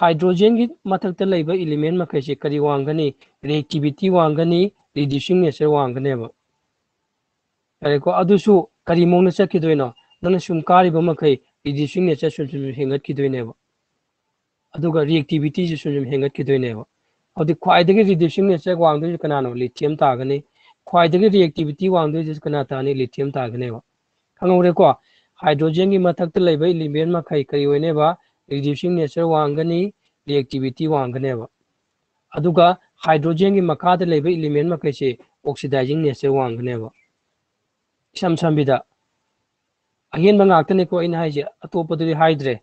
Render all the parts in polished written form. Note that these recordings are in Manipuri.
हाइड्रोजन की मथक्ता लेबा एलिमेंट मखैसे करी वांगनी रिएक्टिविटी वांगनी रिड्यूसिंग नेचर वांगनेबा अरेको अदुसु करी मोंग चकिदोइनो नन सुम कारिबा मखै रिड्यूसिंग नेचर सुम सुम हेंगत किदोइनेबा अदुगा रिएक्टिविटी जु सुम हेंगत किदोइनेबा अदि ख्वाइदगी रिड्यूसिंग नेचर वांगदो कनानो लिथियम तागने ख्वाइदगी रिएक्टिविटी वांगदो जस कना तानी लिथियम तागनेबा खंगौरेको हाइड्रोजन की मथक्ता लेबा एलिमेंट मखै करी ओइनेबा रिड्यूसिंग नेचर वांगनी रिएक्टिविटी वांगनेबा अदुगा हाइड्रोजन की मखादा लेबा एलिमेंट मखैसे ऑक्सीडाइजिंग नेचर वांगनेबा सम समबिदा अहेन मंगाक्तने को इन हाइजे अतोपदि हाइद्रे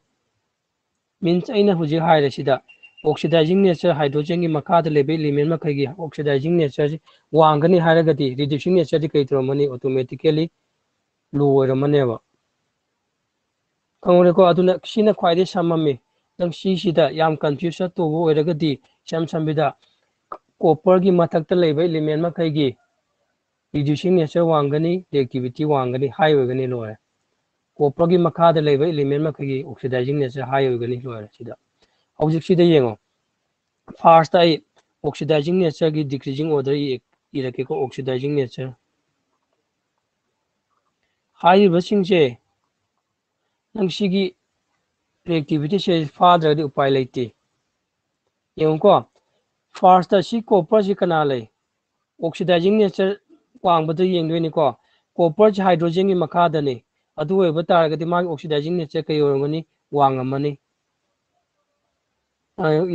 मीन्स अइना हुजे हाइरे सिदा ऑक्सीडाइजिंग नेचर हाइड्रोजन की मखादा लेबा एलिमेंट मखैगी ऑक्सीडाइजिंग नेचर वांगनी हाइरगदी रिड्यूसिंग नेचर दि कैतरमनी ऑटोमेटिकली लो ओइरमनेबा खंगौरेको अदुना सिना ख्वाइदे सममि नंग सिदा याम कंफ्यूज तोबो ओइरगदी सम समबिदा कॉपर की मथक्ता लेबा एलिमेंट मखैगी रिड्यूसिंग नेचर वांगनी रिएक्टिविटी वांगनी हाई होगनी लोरे कॉपर की मखादा लेबा एलिमेंट मखैगी ऑक्सीडाइजिंग नेचर हाई होगनी लोरे सिदा हौजिक सिदा येंगो फर्स्ट आई ऑक्सीडाइजिंग नेचर की डिक्रीजिंग ऑर्डर इरकेको ऑक्सीडाइजिंग नेचर हाई बसिंगसे नंग सिगी रिएक्टिविटी से फाद्रदी उपाय लेते येंगो फर्स्ट सी कॉपर से कना ले ऑक्सीडाइजिंग नेचर वांगबदो येंगदोइनिको कॉपर से हाइड्रोजन की मखादने अदु ओइबा तारगदी मागी ऑक्सीडाइजिंग नेचर कई ओरंगनी वांगमनी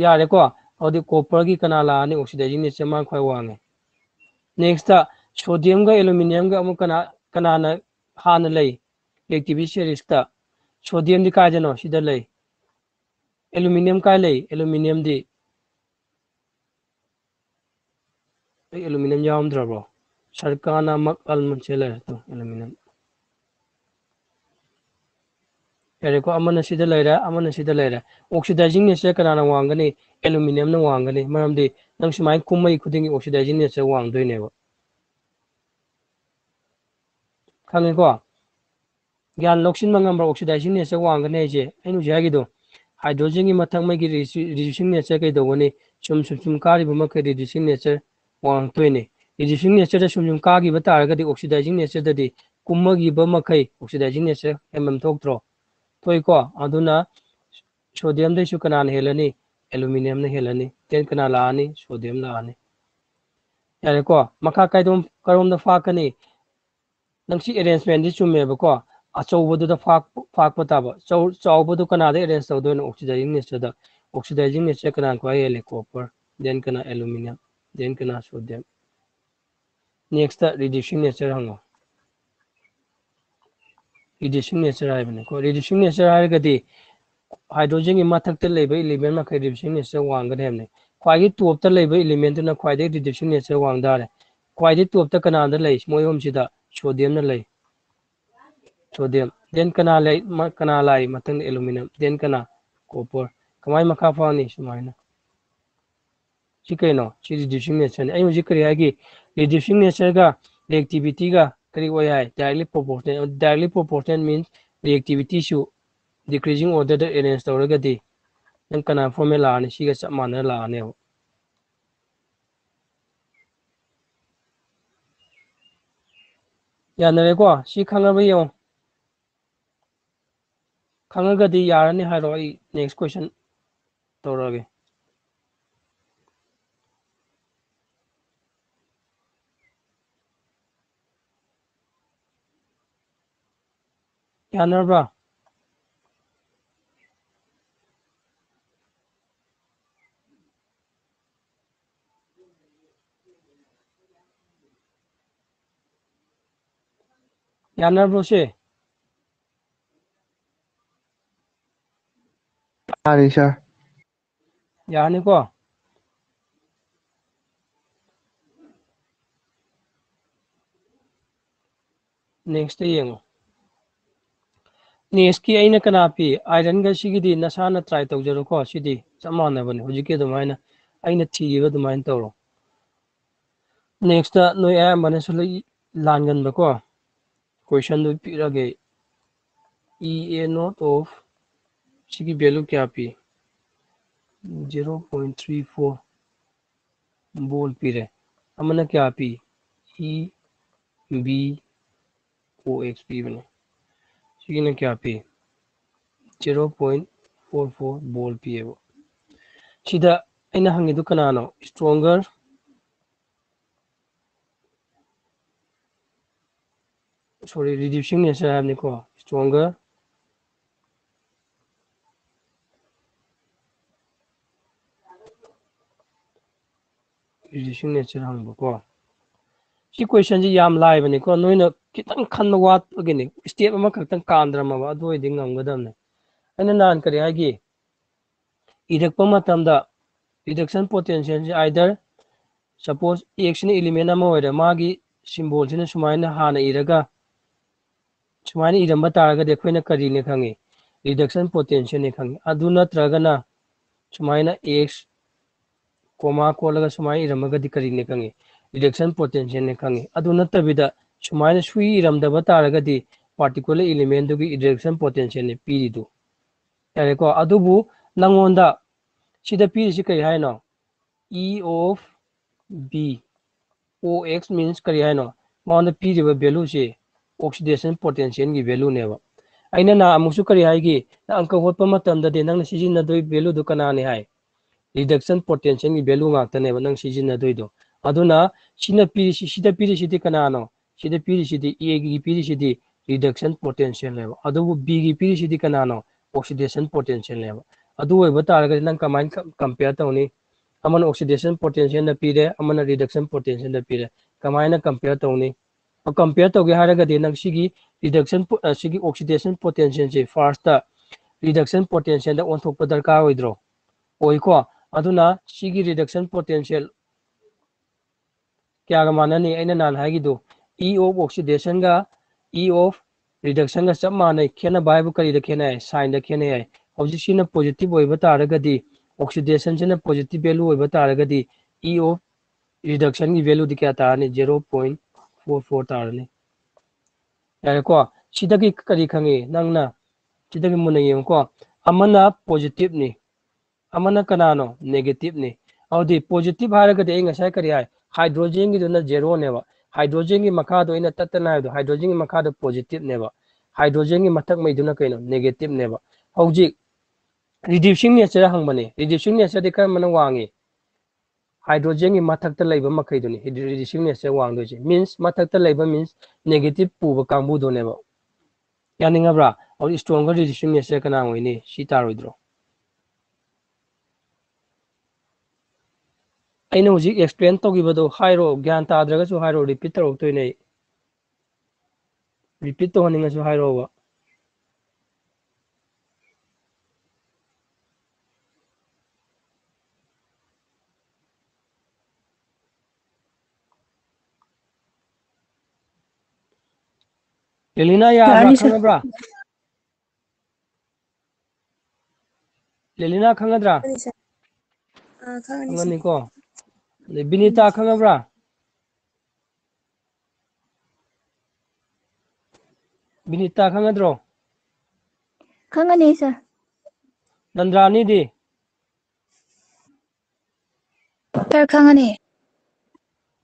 यारेको अदि कॉपर की कना लाने ऑक्सीडाइजिंग नेचर मा खय वांगे नेक्स्ट सोडियम का एल्यूमिनियम का अमु कना हान ले रिएक्टिविटी सीरीज ता सोडियम दी काजनो सिदा ले एल्यूमिनियम का ले एल्यूमिनियम दी एल्यूमिनियम यामद्रबो सरकाना मक अलमचेले तो एल्यूमिनियम यारेको अमन सिदा लेरा अमन सिदा लेरा ऑक्सीडाइजिंग नेचर कनाना वांगनी एल्यूमिनियम न वांगनी मरमदी नंग सुमाय कुमई खुदिंगी ऑक्सीडाइजिंग नेचर वांगदोइनेबो खंगेको ज्ञान लौसिन मंगम्बर ऑक्सीडाइजिंग नेचर वांगने जे अइनु जागिदो हाइड्रोजन की मथक में की रिड्यूसिंग नेचर कई दोगने सुम कारिबो मखे रिड्यूसिंग नेचर वांगतोइने रिड्यूसिंग नेचर सुम कागी बतारगदी ऑक्सीडाइजिंग नेचर ददी कुमगी बमखै ऑक्सीडाइजिंग नेचर हेमम थोक्त्रो तोइको अदुना सोडियम दे कनान हेलनी एल्यूमिनियम ने हेलनी तेन कना लानी सोडियम लानी यारेको मखा काइदोम करोम द फाकनी नंसी अरेंजमेंट दि चुमेबको अचौबदुदा फाक ताब चौबदु कनादे अरेंज तौदोन ऑक्सीडाइजिंग नेचर कना को हेले कॉपर देन कना एल्यूमिनियम देन कना सोडियम नेक्स्ट रिड्यूसिंग नेचर हंगो रिड्यूसिंग नेचर आइबने को रिड्यूसिंग नेचर आइगदी हाइड्रोजन की मथक्ते लेबे एलिमेंट मखै रिड्यूसिंग नेचर वांगने हमने ख्वाइगी टॉप त लेबे एलिमेंट ना ख्वाइदे रिड्यूसिंग नेचर वांगदारे ख्वाइदे टॉप त कनादा ले मोयम सिदा सोडियम न ले सोडियम देन कना लाई मतंग एल्यूमिनियम देन कना कॉपर कमाई मखा फानी सुमाइना चिकैनो ची रिड्यूसिंग नेचर आई मुझे करी है कि रिड्यूसिंग नेचर का रिएक्टिविटी का करी वो है डायरेक्टली प्रोपोर्शनल मींस रिएक्टिविटी सु डिक्रीजिंग ऑर्डर द अरेंज तौरगदी नंग कना फॉर्मूला आने सिगा सब मानना लाने हो यानरेको सी खंगबा यो खंगगदी यारने हारो आई नेक्स्ट क्वेश्चन तौरगे यानरबा यानरबो से Sorry, sir. यानी को नेक्स्ट येंगो नेक्स्ट की अइना कना पी आयरन गा सिगिदी नसाना ट्राई तौजरो को सिदी समाना बने हुजिके दुमाइना अइना थीगिबा दुमाइन तौरो नेक्स्ट नोय आ मने सुले लानगन बको क्वेश्चन दु पिरगे ई ए नॉट ऑफ सिगी वैल्यू क्या पी 0.34 बोल पीरे अमना क्या P E B O X P बने सीने क्या पी 0.44 बोल पी है वो सीधा इन हंगे तो कनानो स्ट्रोंगर sorry reducing nature है निको stronger reducing nature हंग बको सी क्वेश्चन जी याम लाइ बने को नोइना कितन खन वात अगेनि स्टेप अमा खतन कांद्रम वा दो इदिंग ngam अना नान करे आगे इदक मतमदा reduction potential either suppose x ने element अमा होइरा मागी symbol सिने सुमाइना हाना इरगा सुमाइना इरम तारगा देखोइना करी ने खंगे reduction potential ने खंगे अदु नत्रगना सुमाइना x कोमा कोलगा सुमाइ इरमगा दिकरी ने खंगे reduction potential ने खंगे अदु नतबिदा सुमाइना सुई इरमदबा तारगदी particular element दुगी reduction potential ने पीरिदु यारे को अदुबु नंगोंदा सिदा पीरिसि कई हाइनो E of B OX means करी हाइनो माउंड पीरिबा वैल्यू से oxidation potential की वैल्यू नेबा अइना ना अमुसु करी हाइगी अंक होतपा मतमदा दे नंग सिजिनदोइ वैल्यू दु कनाने हाइ reduction potential की वैल्यू ngaktaनेबा नंग सिजिनदोइदो अदुना सिना पीरिसि सिदा पीरिसिदि कनानो सिदा पीरिसिदि A की पीरिसिदि reduction potential नेबा अदुबु B की पीरिसिदि कनानो oxidation potential नेबा अदु होइबा तारगा नंग कमाइन कंपेयर तौनी अमन oxidation potential ना पीरे अमन reduction potential ना पीरे कमाइना कंपेयर तौनी और कंपेयर तौगे हारगदि नंग सिगी reduction सिगी oxidation potential से फर्स्ट reduction potential दा ओंथोकपा दरकार होइद्रो ओइको अदुना सिगी reduction potential क्या माननी अइना नान हाइगिदो E of oxidation गा E of reduction गा सब माने खेना बाइबु करी द खेना है साइन द खेना है हौजि सिना पॉजिटिव होइबा तारगदि oxidation सिना पॉजिटिव वैल्यू होइबा तारगदि E of reduction की वैल्यू दि क्या तारने 0.44 तारने यारे को सिदगी करी खंगे नंगना सिदगी मुना येंको अमना पॉजिटिव नि अमना कनानो नेगेटिव नि औदि पॉजिटिव हारगदि ए ngасai करी हाय हाइड्रोजन की दुना जेरो नेबा हाइड्रोजन की मखा दो इन तत्तना है हाइड्रोजन की मखा दो पॉजिटिव नेबा हाइड्रोजन की मथक मैदुना कइनो नेगेटिव नेबा हौजि रिड्यूसिंग नेचर हंगबने रिड्यूसिंग नेचर दे कर मन वांगे हाइड्रोजन की मथक त लैब मखैदुनी रिड्यूसिंग नेचर वांगदोजे मींस मथक त लैब मींस नेगेटिव पुब कांबु दो नेबा यानिंगब्रा और स्ट्रॉन्गर रिड्यूसिंग नेचर कना होइने सी तारोइद्रो अइना हुजी एक्सप्लेन तौगिबदो हाइरो ज्ञान ताद्रगसु हाइरो रिपीट तौरक्तोइने रिपीट तो हनिंगसु हाइरोबा लेलिना याब्रा यानी सर खंगब्रा लेलिना खंगद्रा खागनी सर खंगनिको बिनीता खंगब्रा बिनीता खंगद्रो खागनी सर नंद्रानी दी सर खागनी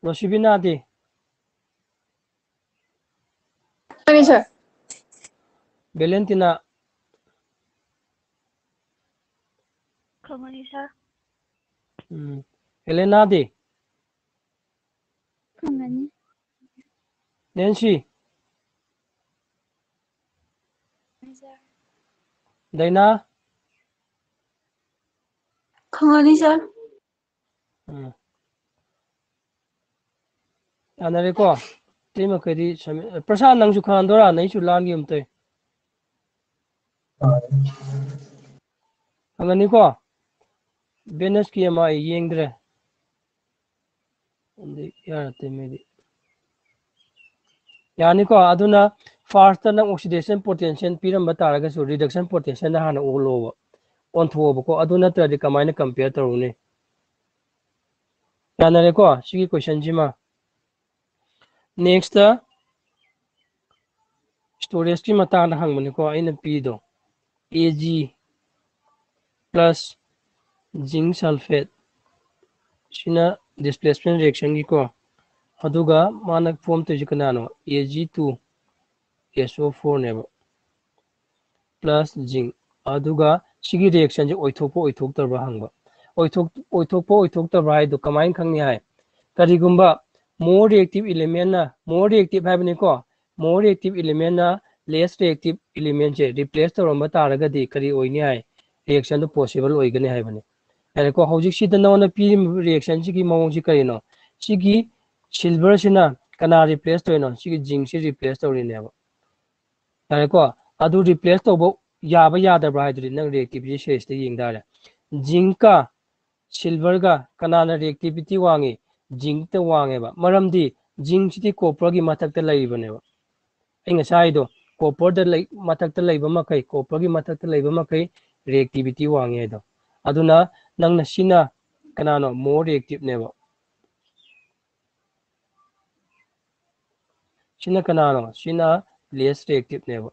रोशिबिना दी खागनी सर वेलेंटिना खागनी सर हेलेना दी खागनी नैन्सी सर दैना खागनी सर यानरेको तेमा कदी प्रसाद नंगसु खानदोरा नैसु लानगी उमते खंगनिको बेनस की अमा येंगद्रे यारते मेदी यानिको अदुना फर्स्ट न ऑक्सीडेशन पोटेंशियल पीरम बतारगसु रिडक्शन पोटेंशियल हाना ओलोबा ऑनथोबको अदुना तदि कमाइना कंपेयर तरुने यानरेको सिगी क्वेश्चन जिमा नेक्स्ट स्टोरेज की मताना हंगमनिको आइना पीदो Ag plus zinc sulfate sina displacement reaction gi ko aduga mana form to jikanano Ag2 SO4 neba plus zinc aduga sigi reaction je oithok tarba hangba oithok tarba hai do kamain khangni hai karigumba more reactive element na more reactive habni ko more reactive element na less reactive element je replace taramba taragadi kari oini hai reaction to possible oigani hai bani ane ko hojik sida na ona pi reaction sigi mawong si karino sigi silver sina kana replace toino sigi zinc si replace tori neba ane ko adu replace tobo yaba yadabra haidri nang reactivity series te yingdare zinc ka silver ga kanana reactivity wangi zinc te wange ba maramdi zinc siti copper gi matak te lai bane ba inga sai do copper da lai matak te lai ba makai copper gi matak te lai ba makai reactivity wange do aduna nang na sina kanano more reactive ne ba sina kanano sina less reactive ne ba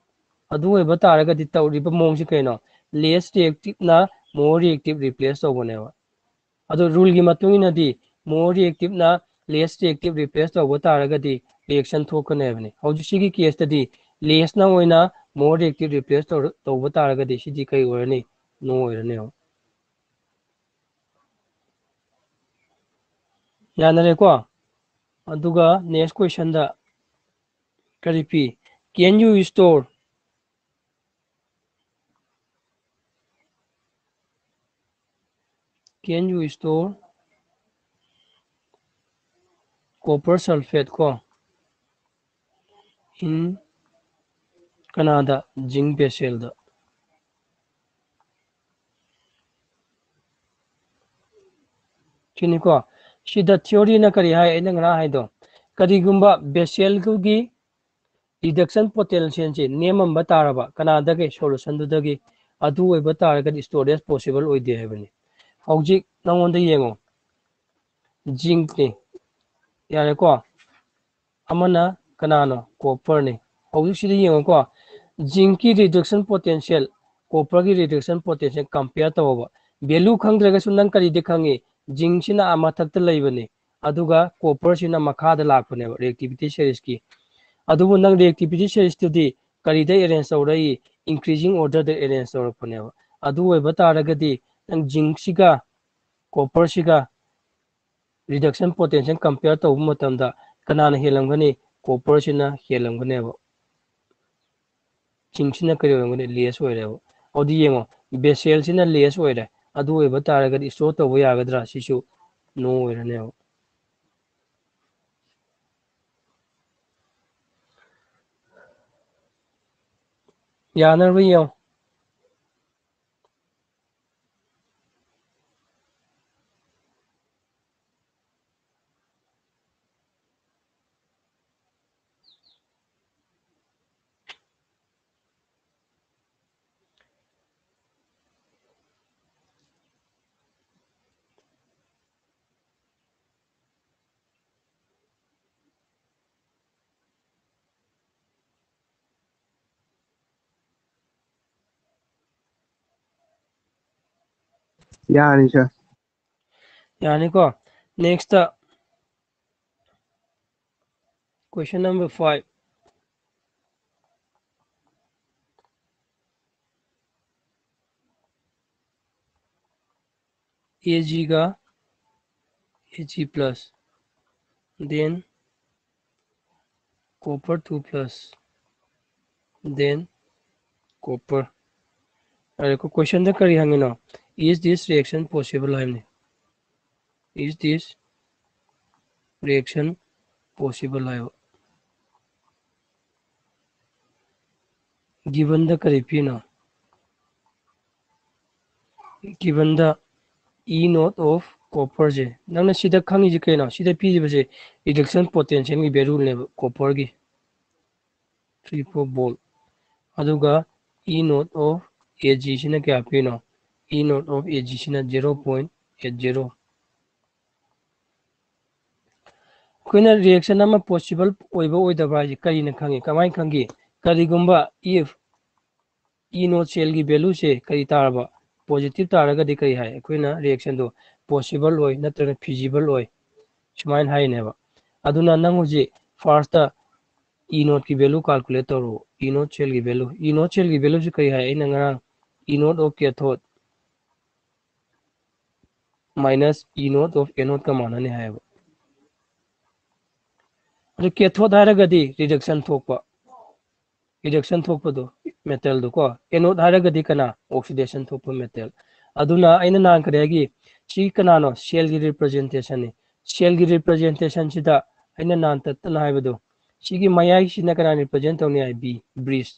adu e ba taraga di tawri ba mong si kaino less reactive na more reactive replace to bane ba adu rule gi matungina di more reactive na less reactive replace to bo taraga di reaction thokane bane hauji sigi case ta di less na oina more reactive replace to bo taraga di sidi kai orani no orane yanare ko aduga next question da karipi can you store copper sulfate ko in Canada zinc vessel da chini ko sida theory na kari hai ena ngara hai do kari gumba vessel gi reduction potential che nemam bataraba Canada ke solution du dagi adu oi bataraga storage possible oi de hebani hojik nangon da yengo zinc ni yare ko amana kanano copper ni hojik sida yengo ko zinc ki reduction potential copper ki reduction potential compare to value khangdraga sunang kari de khangi zinc sina amathak ta leibani aduga copper sina makha da lakpane reactivity series ki adubu nang reactivity series to di kari da arrange awrai increasing order da arrange awrapane adu oi bataragadi nang zinc siga copper siga reduction potential compare to matamda kanana helangani copper sina helangane ba zinc sina kari orangani less oire odi yengo vessel sina less oire adu oi bataragadi store to yagadra sisu no oirane yanar bayo Yani sir. yani ko next question number 5 Ag ga Ag plus then copper 2 plus then copper अरे को question da kari hangino is this reaction possible hamne is this reaction possible hai given the kari pino given the E naught of copper je nang na sida khangi je kaina sida pi je base reduction potential gi value ne copper gi 3-4 volt aduga E naught of Ag sina kya pino E naught of Ag sina 0.80 Koyna reaction अमा पॉसिबल ओइबा ओइदबा करी न खंगे कमाई खंगे करीगुंबा इफ ई नोट सेल की वैल्यू से करी तारबा positive ꯇꯥꯔꯒꯗꯤ ꯀꯔꯤ ꯍꯥꯏ ꯑꯩꯈꯣꯏꯅ reaction ꯗꯣ possible ꯑꯣꯏ ꯅꯠꯇ꯭ꯔꯒ feasible ꯑꯣꯏ ꯁꯨꯃꯥꯏꯅ ꯍꯥꯏꯅꯦꯕ ꯑꯗꯨꯅ ꯅꯪ ꯍꯧꯖꯤꯛ ꯐꯥꯔꯁꯇ E naught की वैल्यू कैलकुलेट करो E naught शेल की वैल्यू से कही है इन ngarang E naught of cathode minus E naught of anode का माना नहीं है अरे कैथोड हारगदी रिडक्शन थोपदो मेटल दो को एनोड हारगदी कना ऑक्सीडेशन थोप मेटल अदुना आइना नान करेगी सी कनानो सेल की रिप्रेजेंटेशन है सेल की रिप्रेजेंटेशन सिदा आइना नान तत्तना हाइबदो सिगी मयाई सिना कना रिप्रेजेंट होने है बी ब्रिज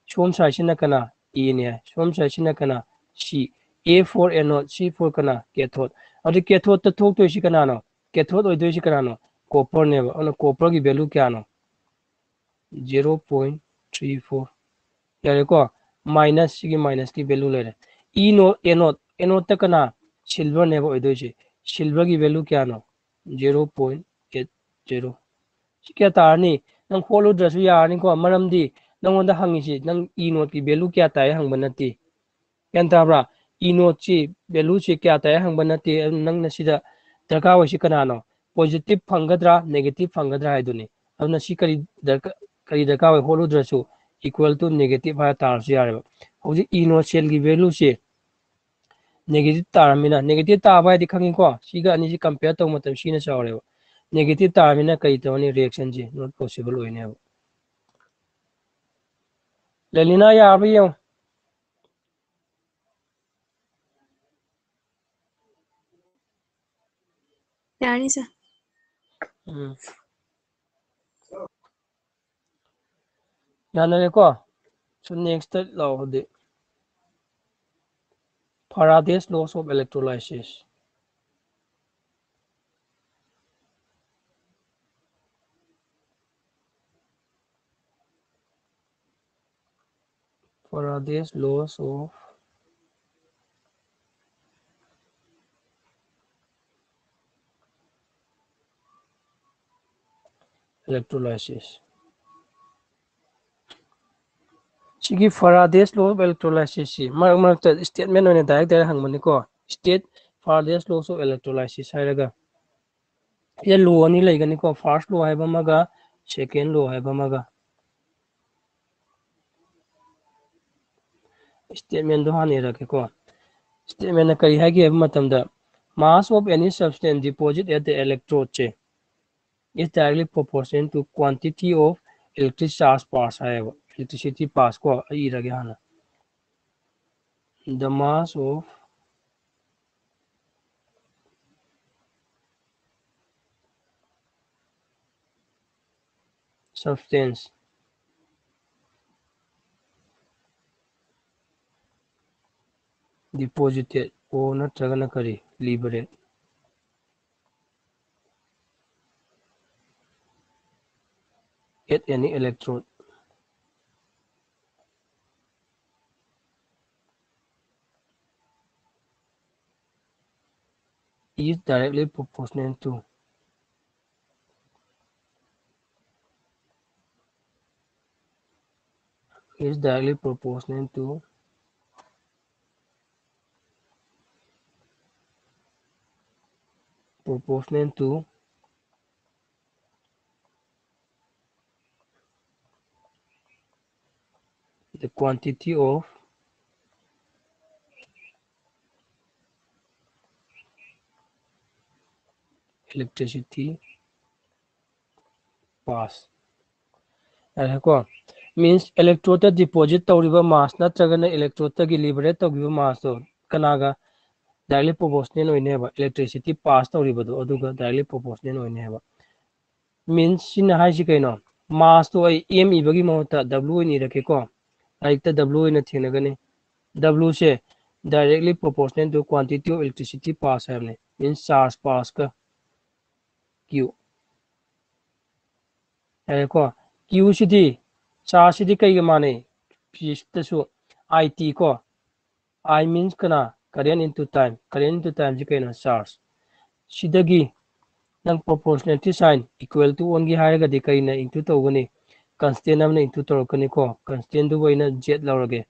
सोम साइड सिना कना ए ने है सोम साइड सिना कना सी A4 एनोड C4 कना कैथोड अरे कैथोड त थोक तो सी कनानो कैथोड ओइदो सी कनानो कॉपर ने और कॉपर की वैल्यू क्या नो 0.34 यारे को माइनस की वैल्यू ले रहे ई नो एनोड तक कना सिल्वर ने ओइदो सी सिल्वर की वैल्यू क्या नो 0.80 क्या तारनी नंग होलो ड्रेस यारनी को मरमदी नंगोंदा हंगिसी नंग ई नोट की वैल्यू क्या ताय हंग बनती क्या ताबरा ई नोट ची वैल्यू ची क्या ताय हंग बनती नंग नसीदा दरकार होसी कनानो पॉजिटिव फंगद्रा नेगेटिव फंगद्रा हाइदुनी अब नसी करी दरकार होय होलो ड्रेसु इक्वल टू नेगेटिव हा तारसु यारेबा हौजी ई नोट सेल की वैल्यू ची नेगेटिव तारमिना नेगेटिव ताबा हाइदि खंगिको सिगा अनि जी कंपेयर तौ मतम सीना चावरेबा नेगेटिव तारमिना कई तवनी रिएक्शन जी नॉट पॉसिबल होइने अब लेलिना याबी यो यानी सर यानरे को सो नेक्स्ट लाओ दे Faraday's laws of electrolysis Faraday's laws of electrolysis सिगी Faraday's law of electrolysis सी मरक स्टेटमेंट होने डायरेक्ट हंगमनी को state Faraday's laws of electrolysis हाइरगा ये लो अनि लेगनी को फर्स्ट लो हाइबा मगा सेकंड लो हाइबा मगा स्टेटमेंट दो हाने रखे को स्टेटमेंट करी है कि मतलब the mass of any substance deposited at the electrode चे is directly proportional to quantity of electric charge pass है electricity pass को ई रगे हाना the mass of substance deposited or नत्रगन करी liberate at any electrode is directly proportional to the quantity of electricity pass को means electrode deposit तौरिबा mass नत्रगन electrode की liberate तौरिबा mass तो कनागा directly proportional होइने है electricity pass तौरिबदो अदुगा directly proportional होइने है means सिन हाइसि कैनो mass तो m इबगी महत्ता w नि रखे को लाइक w इन थेनगने w से directly proportional to quantity of electricity pass है means charge pass का q है को q सिदी charge सिदी कई माने फिजिक्स तसु it को I means kana current into time ji kaina charge sidagi nang proportionality sign equal to 1 gi haraga di kaina into tawgani constant amna into torokani ko constant du waina z lawrage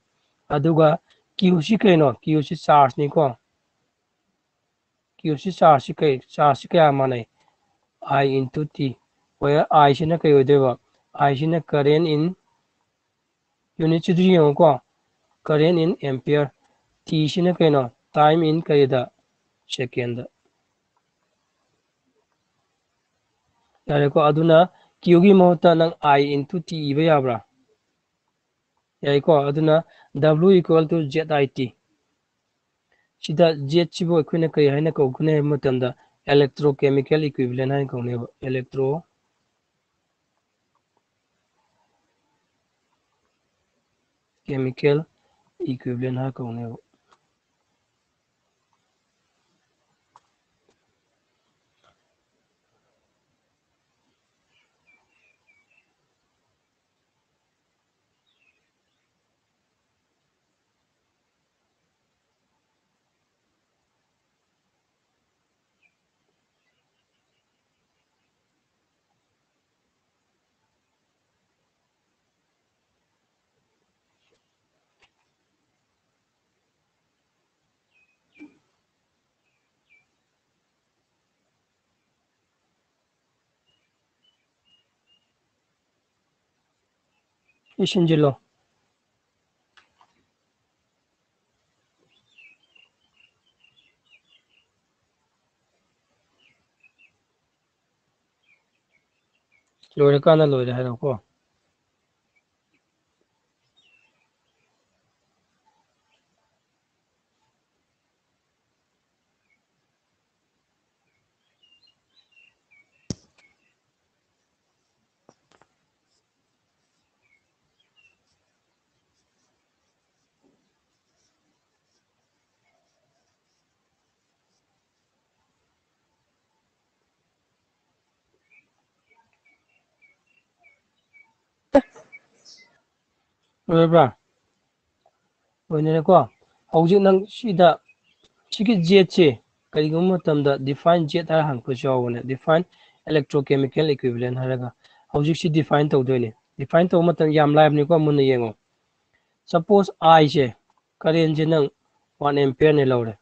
aduga Q ꯁꯤ ꯀꯩꯅꯣ Q ꯁꯤ ꯆꯥꯔꯖꯅꯤꯀꯣ Q ꯁꯤ ꯆꯥꯔꯖ ꯀꯩ ꯆꯥꯔꯖ ꯀꯌꯥ ꯃꯥꯟꯅꯩ I into T where I ꯁꯤꯅ ꯀꯩ ꯑꯣꯏꯗꯣꯏꯕ I ꯁꯤꯅ current in unit ꯁꯤꯗ ꯌꯦꯡꯉꯨꯀꯣ current in ampere T ꯁꯤꯅ ꯀꯩꯅꯣ time in ꯀꯩꯗ ꯁꯦꯀꯦꯟꯗ ꯌꯥꯔꯦꯀꯣ ꯑꯗꯨꯅ Q ꯒꯤ ꯃꯍꯨꯠꯇ ꯅꯪ I into T 이ꯕ ꯌꯥꯕ꯭ꯔꯥ ꯌꯥꯏꯀꯣ ꯑꯗꯨꯅ W equal to ZIT 시다 Z 치고 ꯑꯩꯈꯣꯏꯅ ꯀꯔꯤ ꯍꯥꯏꯅ ꯀꯧꯒꯅꯤ ꯍꯥꯏꯕ ꯃꯇꯝꯗ electrochemical equivalent 하는 거네요. electrochemical equivalent 하는 거네요. 이신질로 ꯂꯣꯏꯔꯀꯥꯟꯗ ꯂꯣꯏꯔꯦ ꯍꯥꯏꯔꯣꯀꯣ ꯂꯣꯏꯔꯕ꯭ꯔꯥ ꯂꯣꯏꯅꯔꯦꯀꯣ ꯍꯧꯖꯤꯛ ꯅꯪ ꯁꯤꯗ 시기 Z치 그리고 어떤다 define Z 할 한것이 오네 define electrochemical equivalent 하다가 hꯧ직시 define tꯧ도이네 define tꯧ 어떤 ꯌꯥꯝ 라이브니까 문ꯅ ꯌꯦꯡꯉꯣ suppose I 제 current 는 1 ampere 네 ලꯧꯔꯦ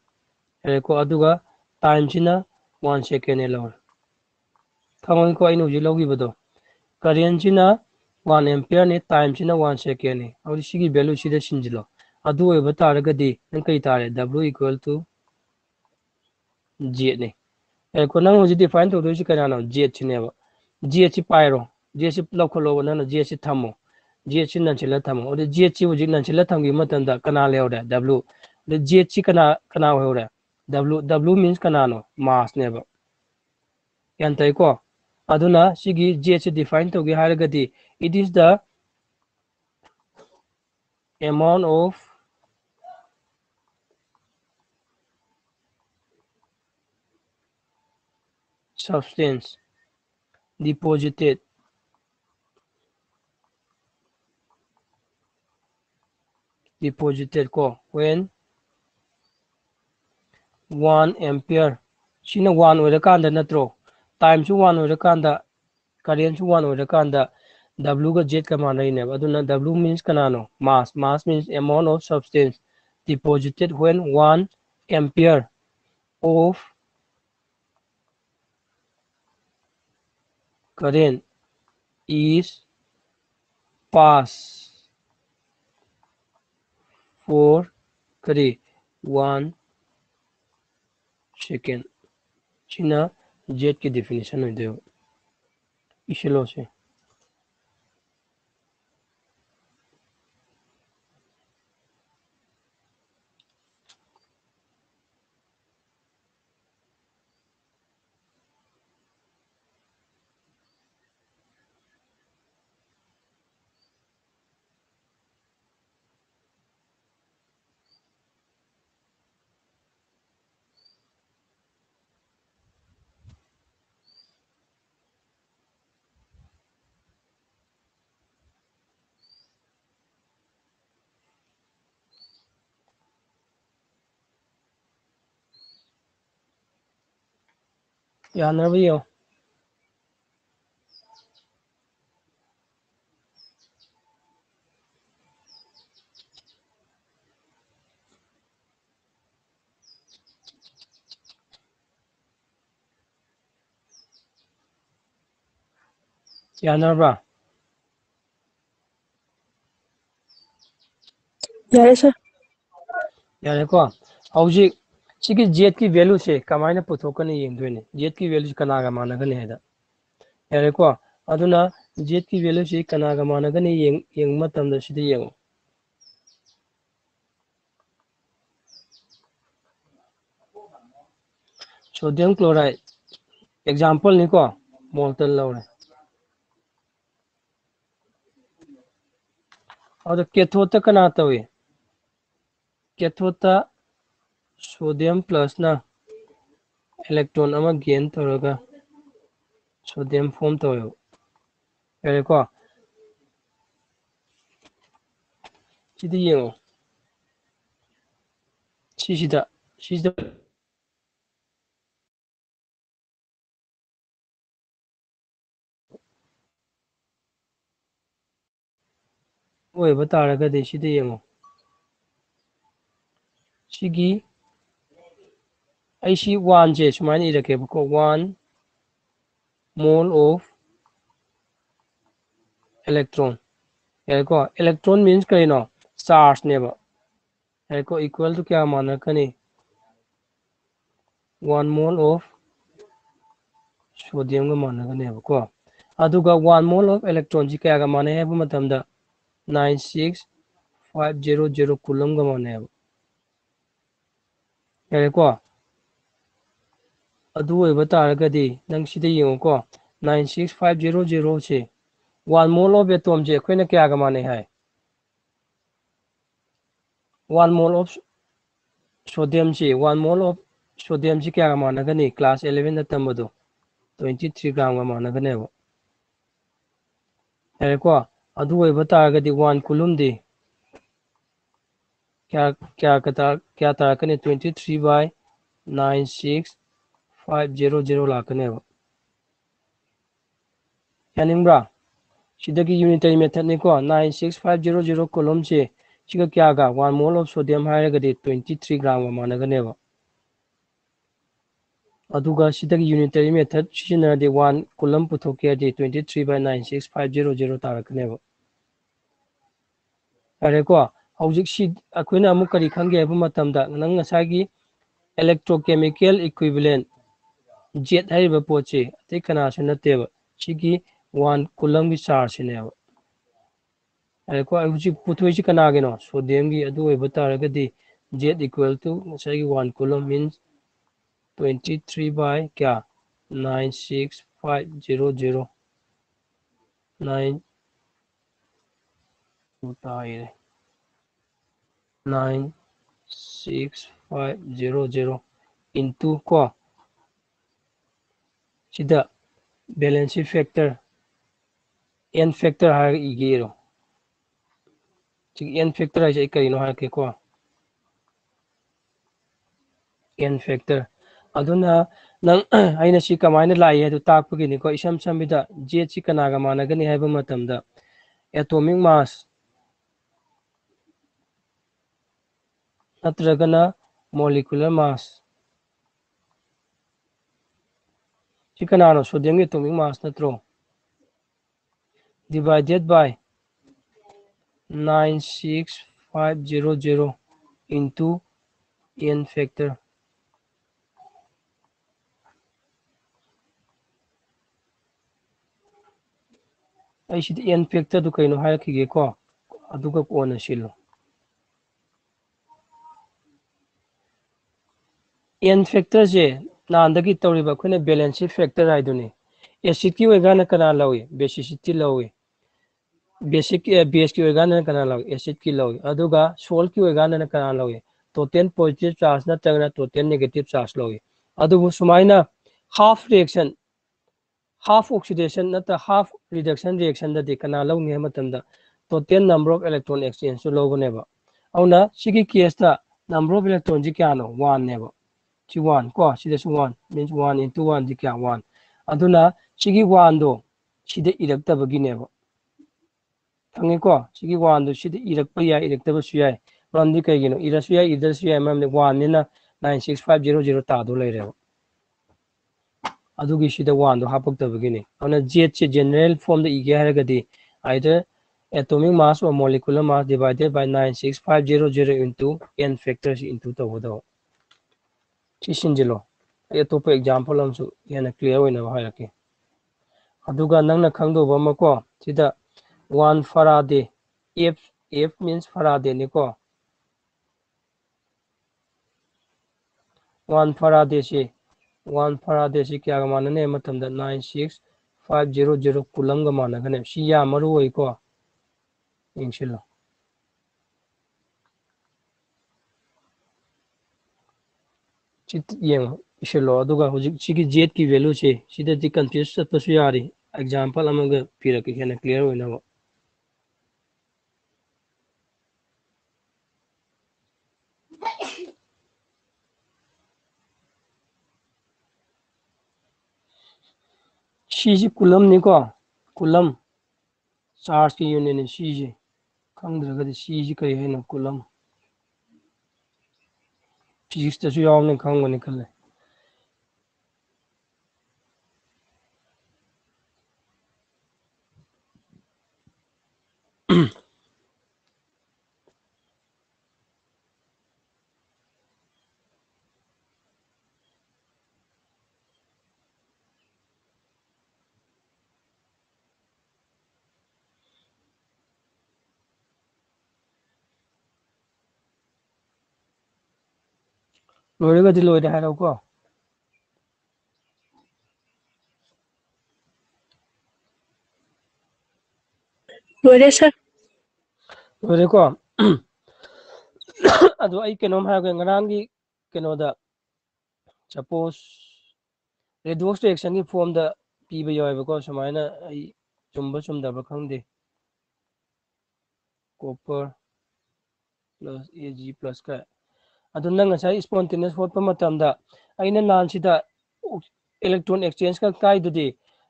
그리고 ꯑꯗꯨꯒ time 지나 1 second 네 ලꯧꯔꯦ ꯈꯪꯉꯣꯏꯀꯣ ꯑꯩꯅ ꯍꯧꯖꯤꯛ ꯂꯧꯈꯤꯕꯗꯣ current 지나 1 ampere 네 time 지나 1 second 네 hꯧ직 시기 value 시다 신질러 ꯑꯗꯨ ꯑꯣꯏꯕ ꯇꯥꯔꯒꯗꯤ ꯅꯪ ꯀꯩ ꯇꯥꯔꯦ W equal to Z 네 ꯀꯣ ꯅꯪ ꯍꯧꯖꯤꯛ ꯗꯤꯐꯥꯏꯟ ꯇꯧꯗꯣꯏꯁꯤ ꯀꯅꯥꯅꯣ ꯖꯦꯠꯁꯤꯅꯦꯕ ꯖꯦꯠꯁꯤ ꯄꯥꯏꯔꯣ ꯖꯦꯠꯁꯤ ꯂꯧꯈꯠꯂꯣꯕ ꯅꯪꯅ ꯖꯦꯠꯁꯤ ꯊꯝꯃꯣ ꯖꯦꯠꯁꯤ ꯅꯟꯁꯤꯜꯂ ꯊꯝꯃꯣ ꯑꯗꯨ ꯖꯦꯠꯁꯤ ꯍꯧꯖꯤꯛ ꯅꯟꯁꯤꯜꯂ ꯊꯝꯈꯤꯕ ꯃꯇꯝꯗ ꯀꯅꯥ ꯂꯩꯍꯧꯔꯦ W ꯑꯗꯨ ꯖꯦꯠꯁꯤ ꯀꯅꯥ ꯑꯣꯏꯍꯧꯔꯦ W ꯃꯤꯟꯁ ꯀꯅꯥꯅꯣ ꯃꯥꯁꯅꯦꯕ ꯒ꯭ꯌꯥꯟ ꯇꯥꯏꯀꯣ ꯑꯗꯨꯅ ꯁꯤꯒꯤ ꯖꯦꯠꯁꯤ ꯗꯤꯐꯥꯏꯟ ꯇꯧꯒꯦ ꯍꯥꯏꯔꯒꯗꯤ it is the amount of substance deposited ko when 1 ampere sina 1 ꯑꯣꯏꯔꯀꯥꯟꯗ ꯅꯠꯇ꯭ꯔꯣ ꯇꯥꯏꯝꯁꯨ 1 ꯑꯣꯏꯔꯀꯥꯟꯗ ꯀꯔꯦꯟꯁꯨ 1 ꯑꯣꯏꯔꯀꯥꯟꯗ W ꯒ Z ꯀ ꯃꯥꯟꯅꯩꯅꯦꯕ ꯑꯗꯨꯅ W means ꯀꯅꯥꯅꯣ mass means amount of substance deposited when 1 ampere of current is passed for 1 second sina Z की definition होइदेव इशलो से यानरबो यो ꯌꯥꯅꯔꯕ꯭ꯔꯥ Yare sir. ꯌꯥꯔꯦꯀꯣ ꯍꯧꯖꯤꯛ ꯁꯤꯒꯤ ꯖꯦꯠꯀꯤ ꯚꯦꯂꯨꯁꯦ ꯀꯃꯥꯏꯅ ꯄꯨꯊꯣꯛꯀꯅꯤ ꯌꯦꯡꯗꯣꯏꯅꯦ ꯖꯦꯠꯀꯤ ꯚꯦꯂꯨꯁꯤ ꯀꯅꯥꯒ ꯃꯥꯟꯅꯒꯅꯤ ꯍꯥꯏꯗ ꯌꯥꯔꯦꯀꯣ ꯑꯗꯨꯅ ꯖꯦꯠꯀꯤ ꯚꯦꯂꯨꯁꯤ ꯀꯅꯥꯒ ꯃꯥꯟꯅꯒꯅꯤ ꯌꯦꯡꯕ ꯃꯇꯝꯗ ꯁꯤꯗ ꯌꯦꯡꯉꯨ सोडियम क्लोराइड एग्जांपल निको मोल्टन लौरे और कैथोड कना तवे कैथोड सोडियम प्लस ना इलेक्ट्रॉन अमा गेन तौरगा सोडियम फॉर्म तवे यारेको सिदी येंगो सिदा ओइबा तारगदि सिदा येंगो सिगी ऐसी 1 जे सुमाइना इरकेबको 1 mole of electron यारेको इलेक्ट्रॉन मीन्स कइनो चार्ज नेबा यारेको इक्वल टू क्या मानकनी 1 mole of sodium ga managaneबको अदुगा 1 mole of electron जी क्या ga माने है मतमदा 96500 कूलम ga माने है यारेको अदु ओइबा तारगदि नंग सिदा येंगोको 96500 से 1 mole of atom जे अखोइना क्या ga माने है 1 mole of sodium से 1 mole of sodium से क्या ga मानगनी क्लास 11 दा तंबदो 23 ग्राम ga managaneबो यारेको अदु ओइबा तारगदि 1 कूलम दी क्या तारकने 23 by 96500 लाकनेबो यानिंब्रा सिदगी यूनिटरी मेथड निको 96500 कूलम से सिगा क्या गा 1 mole of sodium हायरगदि 23 ग्राम ga managaneबो अदुगा सिदगी यूनिटरी मेथड सिजनदि 1 कूलम पुथोकेदि 23 by 96500 तारकनेबो यारेको हौजिक सि अखोइना अमु करी खंगे हबु मतमदा नंग ngसागी इलेक्ट्रोकेमिकल इक्विवेलेंट जेट हाइबा पोचे अते कनासु नतेबा सिगी 1 कूलम की चार्ज नेबा यारेको हौजिक पुथोइसि कनागेनो सोडियम की अदु ओइबा तारगदि जेट इक्वल टू ngसागी 1 कूलम मीन्स 23 by क्या 96500 9 96500 into को सिदा बैलेंस फैक्टर n फैक्टर हार इगेरो n फैक्टर है करिनो हार के को n फैक्टर अदुना नंग आइना सि कमाइना लाई है तो ताकपगिनी को इसम समबिदा जे ची कनागा मानगनी हाइबा मतमदा एटॉमिक मास नत्रगना मोलिकुलर मास चिकनानो सोडियम की एटॉमिक मास नत्रो divided by 96500 into n factor ऐसिद n factor दु कइनो हायखिगे को अदुगा कोना सिलो n factor जे नांदगी तौरिबा खुने बैलेंस फैक्टर हाइदुनी एसिड की ओइगाना कना लवी बेसिसिटी लवी बेसिक बेस की ओइगाना कना लवी एसिड की लवी अदुगा सोल्ट की ओइगाना कना लवी टोटल पॉजिटिव चार्ज नतगना टोटल नेगेटिव चार्ज लवी अदुबु सुमाइना हाफ रिएक्शन हाफ ऑक्सीडेशन नत हाफ रिडक्शन रिएक्शन दा कना लवनी मतंदा total number of electron exchange सु लोगनेबा औना सिगी केस दा नंबर ऑफ इलेक्ट्रॉन जी क्या नो 1 नेबा ची 1 को सिदा 1 मींस 1 into 1 जी क्या 1 अदुना सिगी 1 दो सिदा इरक्तबगी नेबा खंगे को सिगी 1 दो सिदा इरक्प या इरक्तबसु याय रंदी कइगिनो इरसु या इदरसु या ममने 1 निना 96500 तादो लेरेबा ꯑꯗꯨꯒꯤ ꯁꯤꯗ 1 ꯗꯣ ꯍꯥꯞꯄꯛꯇꯕꯒꯤꯅꯤ ꯑꯗꯨꯅ Z ꯁꯦ ꯖꯦꯅꯔꯦꯜ ꯐꯣꯔꯝꯗ ꯏꯒꯦ ꯍꯥꯏꯔꯒꯗꯤ either atomic mass or molecular mass divided by 96500 into n factors into ꯇꯧꯒꯗꯕ ꯁꯤ ꯁꯤꯟꯖꯤꯜꯂꯣ ꯑꯩ ꯑꯇꯣꯞꯄ ꯑꯦꯛꯖꯥꯝꯄꯜ ꯑꯃꯁꯨ ꯍꯦꯟꯅ ꯀ꯭ꯂꯤꯌꯥꯔ ꯑꯣꯏꯅꯕ ꯍꯥꯏꯔꯛꯀꯦ ꯑꯗꯨꯒ ꯅꯪꯅ ꯈꯪꯗꯧꯕ ꯑꯃꯀꯣ ꯁꯤꯗ 1 ꯐꯔꯥꯗꯦ F means ꯐꯔꯥꯗꯦꯅꯤꯀꯣ 1 ꯐꯔꯥꯗꯦꯁꯤ 1 ꯐꯔꯥꯗꯦꯁꯤ ꯀꯌꯥꯒ ꯃꯥꯟꯅꯅꯤ ꯍꯥꯏꯕ ꯃꯇꯝꯗ 96500 ꯀꯨꯂꯝꯒ ꯃꯥꯟꯅꯒꯅꯤ ꯁꯤ ꯌꯥꯝ ꯃꯔꯨ ꯑꯣꯏꯀꯣ ꯌꯦꯡꯁꯤꯜꯂꯣ ꯁꯤ ꯌꯦꯡꯉꯣ ꯏꯁꯤꯜꯂꯣ ꯑꯗꯨꯒ ꯍꯧꯖꯤꯛ ꯁꯤꯒꯤ Z ꯀꯤ ꯚꯦꯂꯨꯁꯤ ꯁꯤꯗꯗꯤ ꯀꯟꯐ꯭ꯌꯨꯁ ꯆꯠꯄꯁꯨ ꯌꯥꯔꯤ ꯑꯦꯛꯖꯥꯝꯄꯜ ꯑꯃꯒ ꯄꯤꯔꯛꯀꯦ ꯍꯦꯟꯅ ꯀ꯭ꯂꯤꯌꯥꯔ ꯑꯣꯏꯅꯕ सीजी कुलम निको कुलम चार्ज की यूनिट है सीजी खंद्रगदि सीजी कई है न कुलम फिजिक्स तसु यावने खंगने खले लोरेगदि लोरे हायरको लोरे सर लोरेको अदो आई केनोम हागे ngrangi kenoda suppose redox reaction की फॉर्म दा पीबे यायबको समायना आई चुंबा चुमदबा खंगदे कॉपर प्लस Ag प्लस का अदो नंग ngasai spontaneous hotpa matamda aina nansida electron exchange का कायदुदी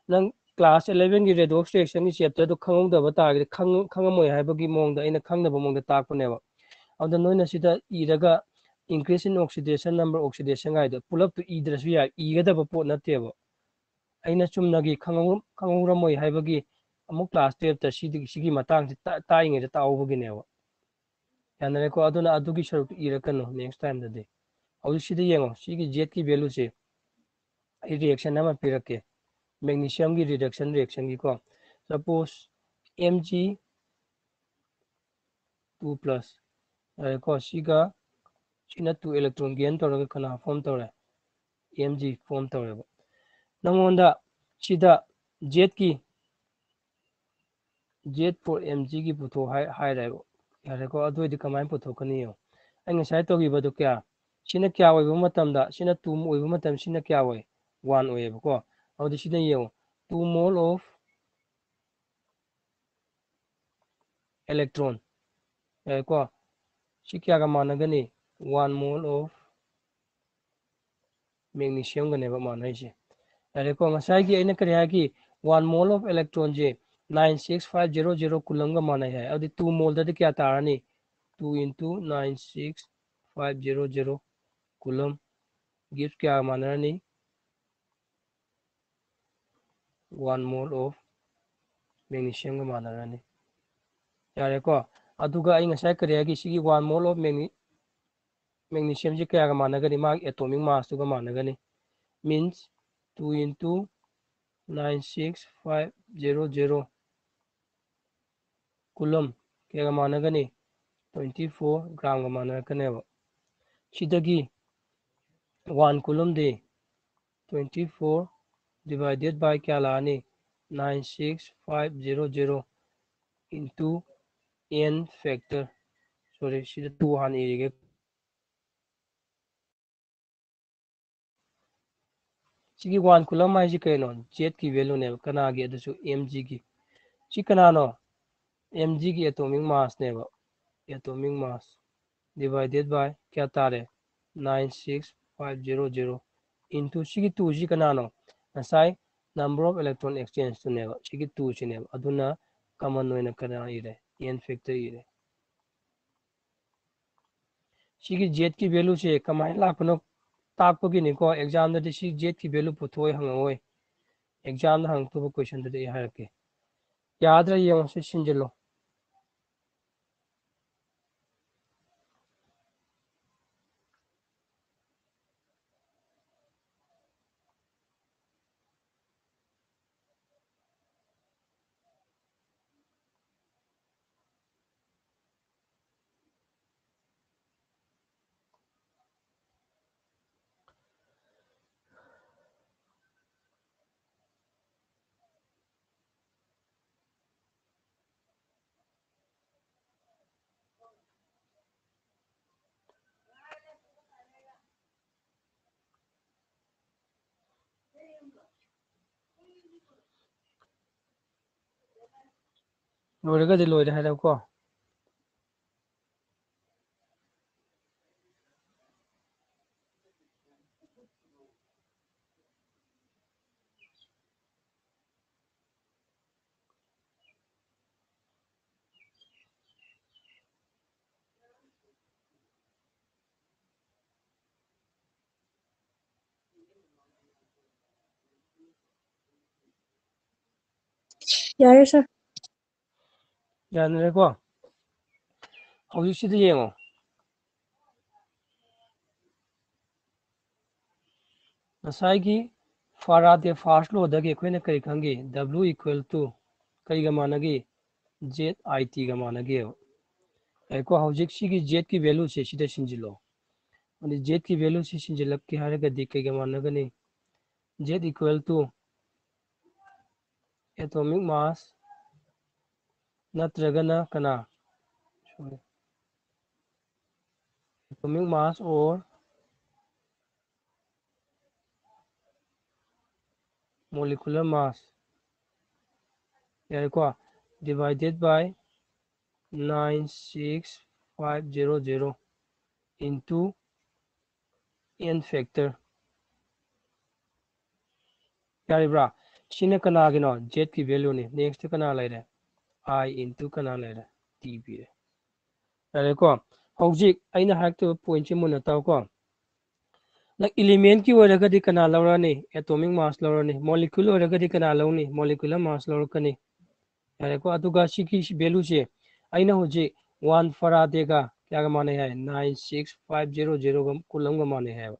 नंग क्लास 11 की redox reaction की chapter तो खंगदबा तागे खंगमोय हायबगी मोंगदा aina खंगदबा मोंगदा ताकपनेबा अदो नोइना सिदा Irga increase in oxidation number oxidation गायदो पुलप तो इद्रसु या इगदबा pot नतेबा aina chumnagi khanguramoy haibagi amuk class 12 ta sigi matang tainge da taubagi yanare ko aduna adugi saruk irakano next time da de awu sida yengo sigi Z ki value se reaction nama pirake magnesium ki reduction reaction ki ko suppose Mg 2 plus ko siga sina 2 electron gain toraga kana form tore Mg form tore nangonda sida Z for Mg की पुथो हाई रहो यारे को अदुइदि कमाय पुथोकनी यो ai ngasai to gi badu kya sina kya oi bu matam da sina 2 oi bu matam sina kya oi 1 oi bu ko adu sina yo 2 mole of electron ko si kya ga managani 1 mole of magnesium ga ne ba manai se यारे को ngasai gi aina kare ha ki 1 mole of electron je 96500 coulomb ga manai hai adi 2 mole da kya tarani 2 into 96500 coulomb gives kya manarani 1 mole of magnesium ga manarani yare ko aduga ai ngasai kare ha ki sigi 1 mole of magnesium je kya ga managani ma atomic mass to ga managani means 2 into 96500 coulomb kya ga managani 24 gram ga manakaneba sidagi 1 coulomb de 24 divided by kya lani 96500 into n factor sorry sida 2 han irige sigi 1 coulomb mai ji kaino Z ki value ne kana gi adasu Mg gi si kana no Mg की atomic mass ने atomic mass divided by क्या तारे 96500 into सिगी 2 ji कनानो Nasai number of electron exchange to नेवा सिगी 2 ची नेवा अदुना common होइना कना इरे n factor इरे सिगी Z की value से कमाई लापनो ताकपगिनिको एग्जाम दा सी जेट की वैल्यू पुथोय हंगोय एग्जाम दा हंगतुब क्वेश्चन दा हारके याद्रा येंगो से सिंजलो लोरेगा दे लोरे है को Yare, sir. यानरे को हौजिक सिदा येंगो नसाई फारादे फास्ट लो दगे कोइना करी खंगे W इक्वल टू कई गा मानगे Z IT गा मानगे एको हौजिक सिगी Z की वैल्यू से सिदा सिंजिलो अनि Z की वैल्यू से सिंजिलक के हारगा दि कई गा मानगने Z equal to atomic mass नत्रगना कना एटॉमिक मास और molecular mass यार को divided by 96500 into n factor यारिब्रा सिने कना गिनो z की वैल्यू ने नेक्स्ट कना लेरे I into कना लेरे t भी यार को हौजिक अइना हाक्तो पॉइंट मुना ताव को like element की ओरगदी कना लौरानी atomic mass लौरानी molecule ओरगदी कना लौनी molecular mass लौरकनी यारे को अदुगा सिकी वैल्यू से अइना होजे 1 फराडे का क्या का माने है 96500 का कुलम का माने है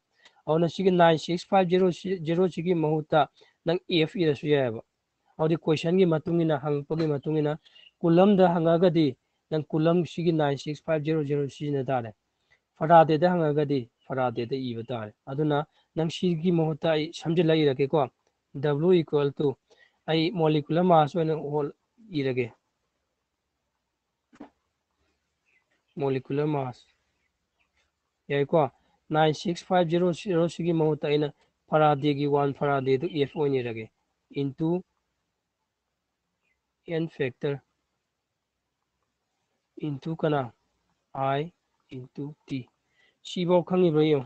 और न सिकी 96500 सिकी महुता नंग f इरसु याबा और दी क्वेश्चन की मतुंगिना हंगपगी मतुंगिना कुलम दा हंगागदी नंग कुलम सिकी 96500 सिने दारे फराडे दा हंगागदी फराडे दा इबा दारे अदुना नंग सिकी महुता समझला इरके को w इक्वल टू आई मोलिकुलर मास होल इरगे molecular mass यार को 96500 सिगी महुता इन फराडे की 1 फराडे तो f ओने रगे into n factor into कना I into t सिबो खंगी बयो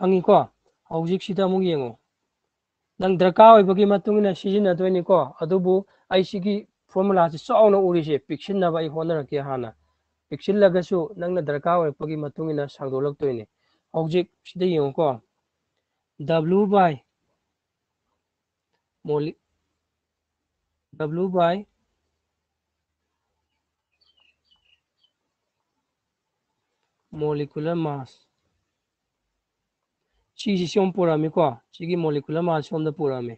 खंगी को हौजिक सिदा मुग येंगो नंग दरकार होइबगी मतुंगिना सिजिनदोइनी को अदुबु आई सिगी फॉर्मूला से चावना उरिसे पिक्सिनबा आई होनरके हाना पिक्सिलगसु नंगना दरकार होइबगी मतुंगिना सांगदोलक्तोइने हौजिक सिदा येंगो को w by molecular mass चीज सोम पुरामी को चीगी molecular mass सोम द पुरामी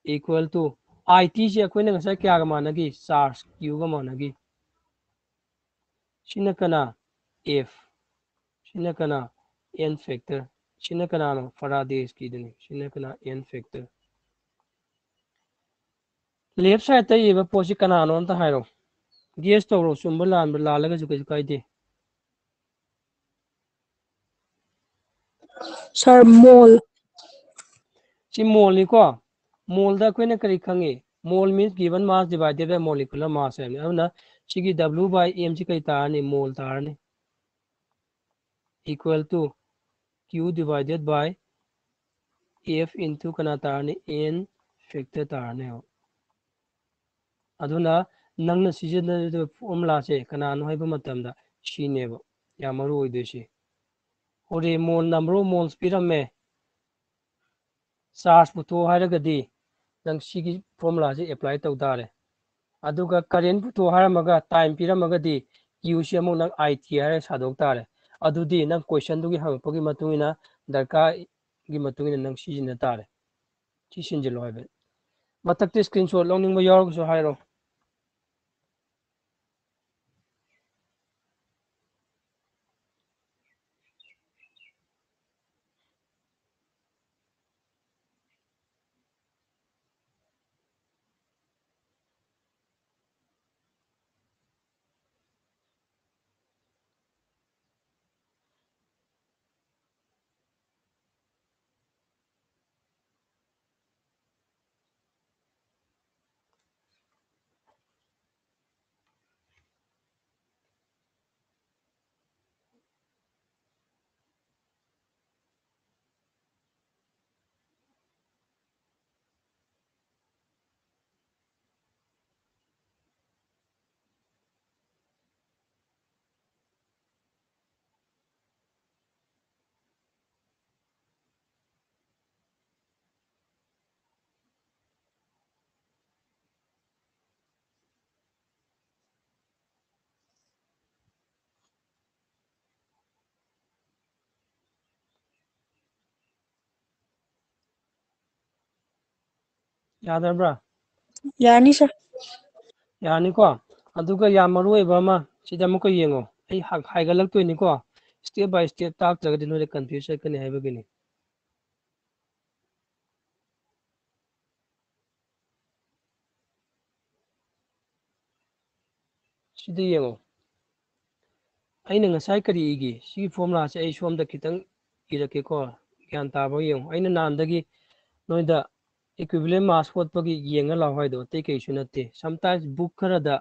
equal to IT से अखोइना ngasa क्या गा मानगी चार्ज q गा मानगी सिना कना f सिना कना n factor सिना कना नो फराडे की दनी सिना कना n factor लेफ्ट साइड ता येबा पोसी कना नो अंत हाइरो गेस तोरो सुंबा लान लालगा जु कई काइदे Sir, mole. सी मोल नि को मोल दा कोइना करी खंगे mole means given mass divided by molecular mass है ना सिगी w by m सी कई तारने मोल तारने equal to q divided by f into कना तारने n फैक्टर तारने हो अदुना नंगना सीजन फॉर्मूला से कनानो हाइबा मतमदा ꯁꯤꯅꯦꯕ ꯌꯥꯝ ꯃꯔꯨ ꯑꯣꯏꯗꯣꯏꯁꯤ ꯍꯣꯔꯦꯟ ꯃꯣꯜ ꯅꯝꯕꯔ ꯑꯣꯐ ꯃꯣꯜꯁ ꯄꯤꯔꯝꯃꯦ ꯆꯥꯔꯖ ꯄꯨꯊꯣꯛ ꯍꯥꯏꯔꯒꯗꯤ ꯅꯪ ꯁꯤꯒꯤ ꯐꯣꯔꯃꯨꯂꯥꯁꯤ ꯑꯦꯄ꯭ꯂꯥꯏ ꯇꯧ ꯇꯥꯔꯦ ꯑꯗꯨꯒ ꯀꯔꯦꯟ ꯄꯨꯊꯣꯛ ꯍꯥꯏꯔꯝꯃꯒ ꯇꯥꯏꯝ ꯄꯤꯔꯝꯃꯒꯗꯤ ꯀ꯭ꯌꯨꯁꯤ ꯑꯃꯨꯛ ꯅꯪ ꯑꯥꯏ ꯇꯤ ꯍꯥꯏꯔ ꯁꯥꯗꯣꯛ ꯇꯥꯔꯦ ꯑꯗꯨꯗꯤ ꯅꯪ ꯀꯣꯏꯁꯟꯗꯨꯒꯤ ꯍꯪꯉꯛꯄꯒꯤ ꯃꯇꯨꯡ ꯏꯟꯅ ꯗꯔꯀꯥꯔꯒꯤ ꯃꯇꯨꯡ ꯏꯟꯅ ꯅꯪ ꯁꯤꯖꯤꯟꯅ ꯇꯥꯔꯦ ꯁꯤ ꯁꯤꯟꯖꯤꯜꯂꯣ ꯍꯥꯏꯕ ꯃꯊꯛꯇ ꯏꯁꯀ꯭ꯔꯤꯟ ꯁꯣꯠ ꯂꯧꯅꯤꯡꯕ ꯌꯥꯎꯔꯒꯁꯨ ꯍꯥꯏꯔꯣ ꯌꯥꯗꯕ꯭ꯔꯥ ꯌꯥꯅꯤ ꯁꯥꯔ ꯌꯥꯅꯤꯀꯣ ꯑꯗꯨꯒ ꯌꯥꯝ ꯃꯔꯨ ꯑꯣꯏꯕ ꯑꯃ ꯁꯤꯗ ꯑꯃꯨꯛꯀ ꯌꯦꯡꯉꯣ ꯑꯩ ꯍꯥꯏꯒꯠꯂꯛꯇꯣꯏꯅꯤꯀꯣ ꯁ꯭ꯇꯦꯞ ꯕꯥꯏ ꯁ꯭ꯇꯦꯞ ꯇꯥꯛꯇ꯭ꯔꯒꯗꯤ ꯅꯣꯏꯗ ꯀꯟꯐ꯭ꯌꯨꯁ ꯆꯠꯀꯅꯤ ꯍꯥꯏꯕꯒꯤꯅꯤ ꯁꯤꯗ ꯌꯦꯡꯉꯣ ꯑꯩꯅ ꯉꯁꯥꯏ ꯀꯔꯤ ꯏꯒꯤ ꯁꯤꯒꯤ ꯐꯣꯔꯃꯨꯂꯥꯁꯦ ꯑꯩ ꯁꯣꯝꯗ ꯈꯤꯇꯪ ꯏꯔꯛꯀꯦꯀꯣ ꯒ꯭ꯌꯥꯟ ꯇꯥꯕ ꯌꯦꯡꯉꯣ ꯑꯩꯅ ꯅꯍꯥꯟꯗꯒꯤ ꯅꯣꯏꯗ ꯏꯀ꯭ꯋꯤꯕꯤꯂꯦꯟ ꯃꯥꯁ ꯍꯣꯠꯄꯒꯤ ꯌꯦꯡꯉ ꯂꯥꯛꯑꯣ ꯍꯥꯏꯗꯣ ꯑꯇꯩ ꯀꯩꯁꯨ ꯅꯠꯇꯦ ꯁꯝꯇꯥꯏꯝꯁ ꯕꯨꯛ ꯈꯔꯗ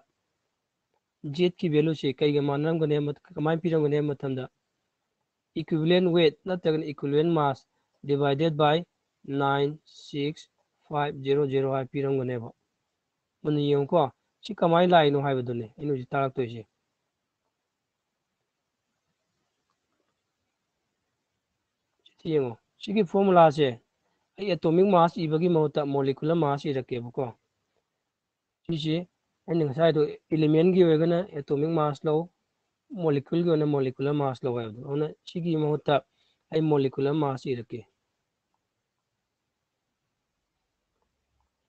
ꯖꯦꯠꯀꯤ ꯚꯦꯂꯨꯁꯦ ꯀꯩꯒ ꯃꯥꯟꯅꯔꯝꯒꯅꯤ ꯀꯃꯥꯏꯅ ꯄꯤꯔꯝꯒꯅꯤ ꯍꯥꯏꯕ ꯃꯇꯝꯗ equivalent weight ꯅꯠꯇ꯭ꯔꯒꯅ equivalent mass divided by 96500 ꯍꯥꯏ ꯄꯤꯔꯝꯒꯅꯦꯕ ꯃꯨꯟꯅ ꯌꯦꯡꯉꯨꯀꯣ ꯁꯤ ꯀꯃꯥꯏꯅ ꯂꯥꯛꯏꯅꯣ ꯍꯥꯏꯕꯗꯨꯅꯦ ꯑꯩꯅ ꯍꯧꯖꯤꯛ ꯇꯥꯔꯛꯇꯣꯏꯁꯦ ꯁꯤ ꯌꯦꯡꯉꯣ ꯁꯤꯒꯤ ꯐꯣꯔꯃꯨꯂꯥꯁꯦ ꯑꯩ ꯑꯦꯇꯣꯃꯤक ꯃꯥꯁ ꯏꯕꯒꯤ ꯃꯍꯨꯠꯇ ꯃꯣꯂꯤꯀꯨꯂꯔ ꯃꯥꯁ ꯏꯔꯛꯀꯦꯕꯀꯣ ꯁꯤꯁꯦ ꯑꯩꯅ ꯉꯁꯥꯏꯗꯣ ꯏꯂꯤꯃꯦꯟꯒꯤ ꯑꯣꯏꯔꯒꯅ ꯑꯦꯇꯣꯃꯤक ꯃꯥꯁ ꯂꯧ ꯃꯣꯂꯤꯀꯨꯜꯒꯤ ꯑꯣꯏꯅ ꯃꯣꯂꯤꯀꯨꯂꯔ ꯃꯥꯁ ꯂꯧ ꯍꯥꯏꯕꯗꯣ ꯑꯗꯨꯅ ꯁꯤꯒꯤ ꯃꯍꯨꯠꯇ ꯑꯩ molecular mass ꯏꯔꯛꯀꯦ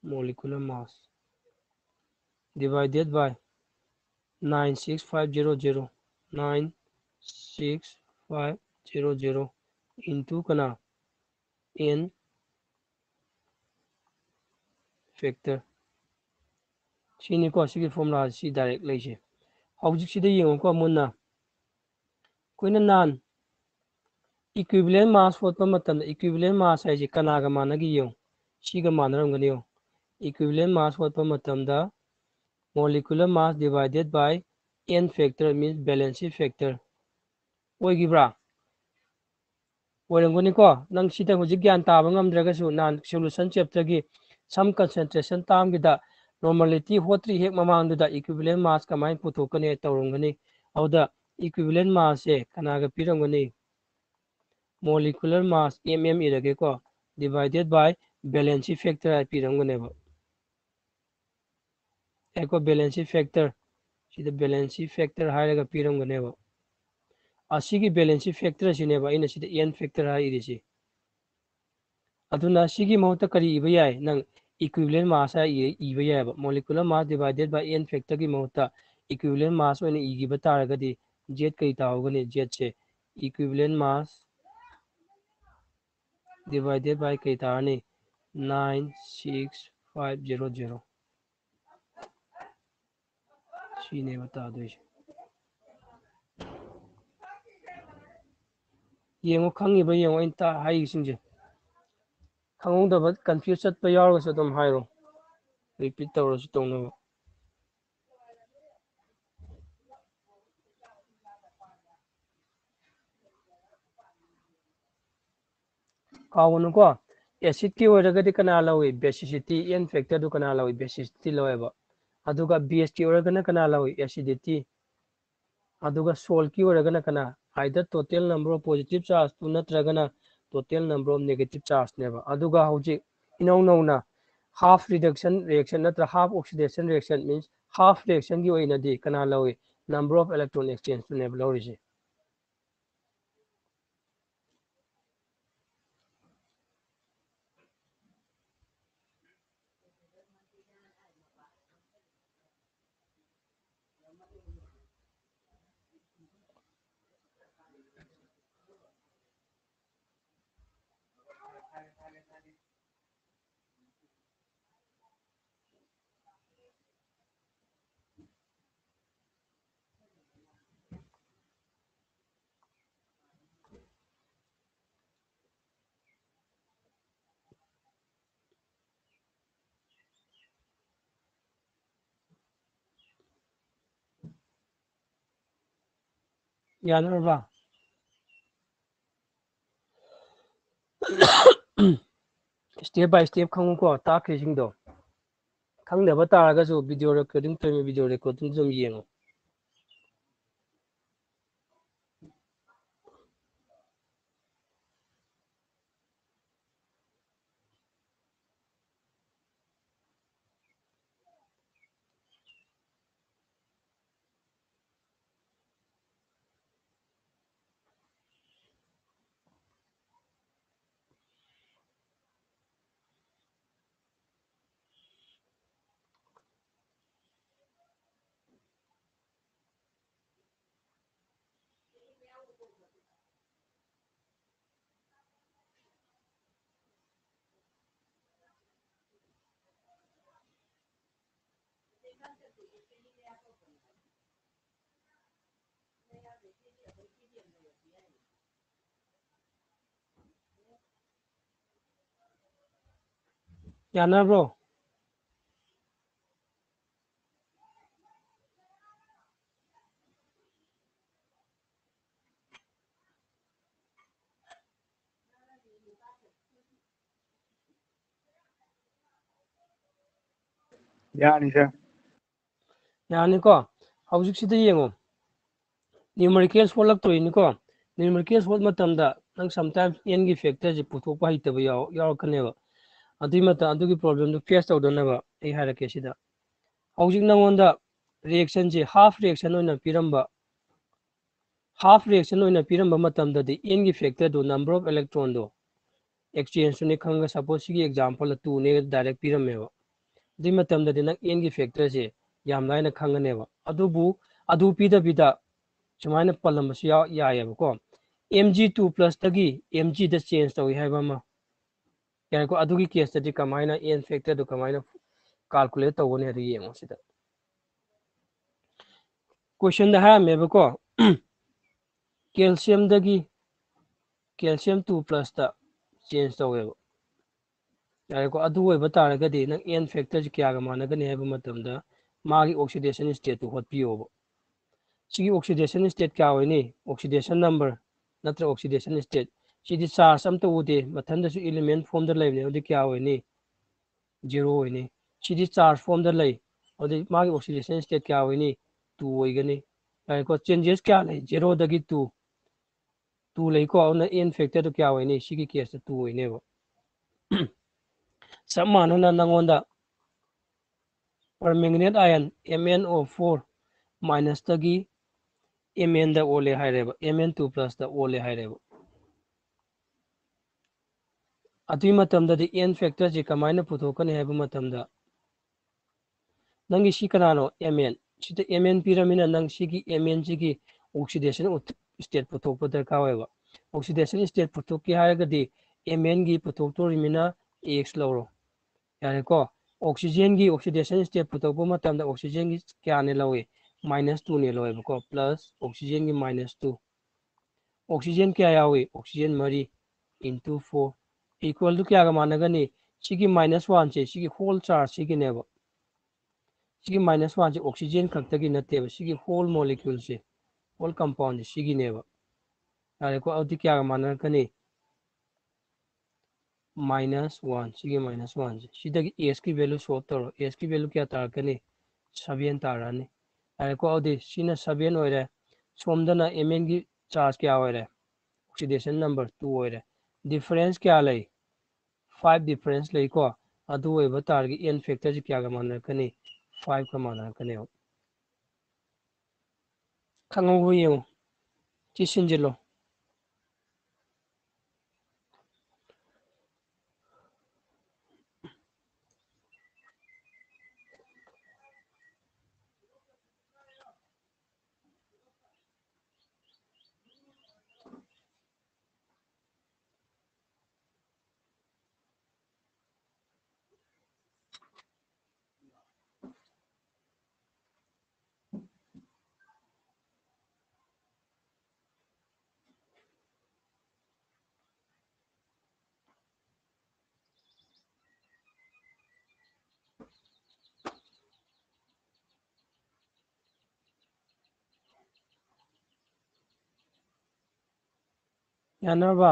molecular mass divided by 96500 96500 into kana n factor ꯁꯤꯅꯤꯀꯣ ꯁꯤꯒꯤ ꯐꯣꯔꯃꯨꯂꯥ ꯁꯤ ꯗꯥꯏꯔꯦꯛ ꯂꯩꯁꯦ ꯍꯧꯖꯤꯛꯁꯤꯗ ꯌꯦꯡꯉꯣꯀꯣ ꯃꯨꯟꯅ ꯑꯩꯈꯣꯏꯅ ꯅꯍꯥꯟ ꯏꯀ꯭ꯋꯤꯕꯤꯂꯦꯟ ꯃꯥꯁ ꯍꯣꯠꯄ ꯃꯇꯝꯗ ꯏꯀ꯭ꯋꯤꯕꯤꯂꯦꯟ ꯃꯥꯁ ꯍꯥꯏꯁꯦ ꯀꯅꯥꯒ ꯃꯥꯟꯅꯒꯦ ꯌꯦꯡꯉꯨ ꯁꯤꯒ ꯃꯥꯟꯅꯔꯝꯒꯅꯤ ꯌꯦꯡꯉꯨ equivalent mass ꯍꯣꯠꯄ ꯃꯇꯝꯗ molecular mass divided by n factor means valency factor ꯑꯣꯏꯈꯤꯕ꯭ꯔꯥ ꯑꯣꯏꯔꯝꯒꯅꯤꯀꯣ ꯅꯪ ꯁꯤꯗ ꯍꯧꯖꯤꯛ ꯒ꯭ꯌꯥꯟ ꯇꯥꯕ ꯉꯝꯗ꯭ꯔꯒꯁꯨ ꯅꯍꯥꯟ ꯁꯣꯂꯨꯁꯟ ꯆꯦꯞꯇꯔꯒꯤ ꯁꯝ ꯀꯟꯁꯦꯟꯇ꯭ꯔꯦꯁꯟ ꯇꯥꯝꯒꯤꯗ ꯅꯣꯔꯃꯦꯂꯤꯇꯤ ꯍꯣꯠꯇ꯭ꯔꯤ ꯍꯦꯛ ꯃꯃꯥꯡꯗꯨꯗ ꯏꯀ꯭ꯋꯤꯕꯤꯂꯦꯟ ꯃꯥꯁ ꯀꯃꯥꯏꯅ ꯄꯨꯊꯣꯛꯀꯅꯤ ꯇꯧꯔꯝꯒꯅꯤ ꯑꯗꯨꯗ ꯏꯀ꯭ꯋꯤꯕꯤꯂꯦꯟ ꯃꯥꯁꯁꯦ ꯀꯅꯥꯒ ꯄꯤꯔꯝꯒꯅꯤ molecular mass इरगेको divided by valency factor पीरंगनेबो echo valency factor सिदा valency factor हायरगा पीरंगनेबो असिगी valency factor सिनेबा इन सिदा n factor हायरिसि अदुना सिगी महत्ता करी इबा याय नंग equivalent mass इबा यायबा molecular mass divided by n factor की महत्ता equivalent mass ओने इगिबा तारगदि z कई तावगने z से equivalent mass divided by kay tarani 96500 sine bata doise yengo khangiba yengo inta hai singje khangudaba confuse chatpa yawrgasu dum hairo repeat tawrasu tawno कावनुको एसिड की ओरगदि कना लवी बेसिसिटी n factor दु कना लवी बेसिसिटी लवेबा अदुगा base की ओरगना कना लवी acidity aduga sol ki oragana kana either total number of positive charge to natragana total number of negative charge neba aduga hojik inauna half reduction reaction natra half oxidation reaction means half reaction gi oina di kana lawi number of electron exchange to neba lawri yanarba step by step khangu ko ta krising do khang da ba ta ga so video recording to video recording zum yengo yanabro Yani sir. yani ko hojik sida yengo numerical solve to ni ko numerical solve matamda nang sometimes n gi factor ji puthok pa hitaba yaw kaneba adu mata adu gi problem du face tawdonaba ai harake sida hojik nangonda reaction ji half reaction oina piramba half reaction oina piramba matamda di n gi factor do number of electron do exchange ne khanga suppose gi example 2 ne direct pirameba di matamda di nang n gi factor je yam laina khanganeba adubu adu pida bida sumaina palambasi yaayeba ko mg2 plus tagi mg da change tawi haiba ma yani ko adugi case tadi kamaina n factor do kamaina calculate tawone ri yengo sida question da ha meba ko calcium dagi calcium 2 plus ta change taweba yani ko adu oiba taragadi nang n factor ji kya ga managani haiba matamda magi oxidation state to hotpiyoba sigi oxidation state kya hoini oxidation number natra oxidation state sidi charge amta ude mathanda su element form da laibne odi kya hoini zero hoini sidi charge form da lai odi magi oxidation state kya hoini 2 hoigani ai ko changes kya lai zero dagi 2 2 lai ko na n factor to kya hoini sigi case 2 hoine ba samana na nangonda permanganate ion MnO4 minus tagi Mn da ole haireba Mn2 plus da ole haireba atui matamda di n factor ji kamaina puthokani haiba matamda nangi shi kanano Mn sita Mn piramina nang sigi Mn sigi oxidation state puthokpa darka hoiba oxidation state puthokki hairagadi Mn gi puthokto rimina X lawro yani ko oxygen gi oxidation state puthokpa matamda oxygen gi kyane lawi -2 ne lawi ko plus oxygen gi -2 oxygen kya yawi oxygen mari into 4 equal to kya ga managani sigi -1 che sigi whole charge sigi neba sigi -1 che oxygen khaktagi natteba sigi whole molecule se whole compound sigi neba yani ko audi kya ga managani -1 sigi -1 se sidagi s ki value solve taro s ki value kya tarakani 7 tarani yani ko audi sina 7 oire सोमदना Mn की चार्ज क्या हो रहा है ऑक्सीडेशन नंबर 2 हो रहा है डिफरेंस क्या ले 5 डिफरेंस ले को अदु होय बतार की n फैक्टर क्या का मान रखनी 5 का मान रखने हो खंगो हुई हो चिसिंजिलो यानबा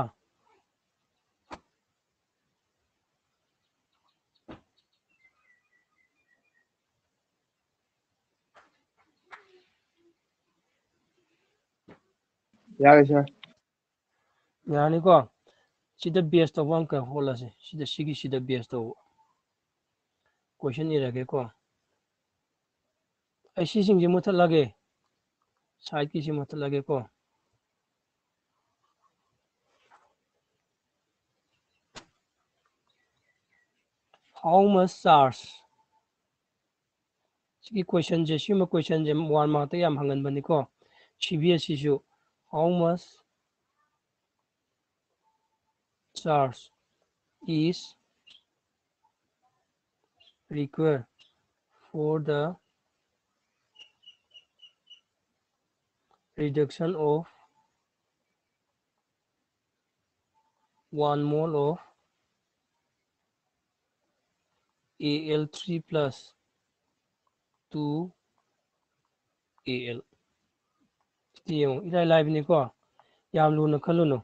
यार सर यानी को सीधा बेस तो वन का होला से सीधा सीधा बेस तो क्वेश्चन नहीं रखे को ऐसी सिंह मत लगे साइड की सी मत लगे को हाउ मच चार्ज सी क्वेश्चन जे सिम क्वेश्चन जे वन मार्क याम हंगन बनी को CBS इशू how much charge is required for the reduction of 1 mole of Al3 plus 2 Al इधर लाइव नहीं को याम लूना खलुनो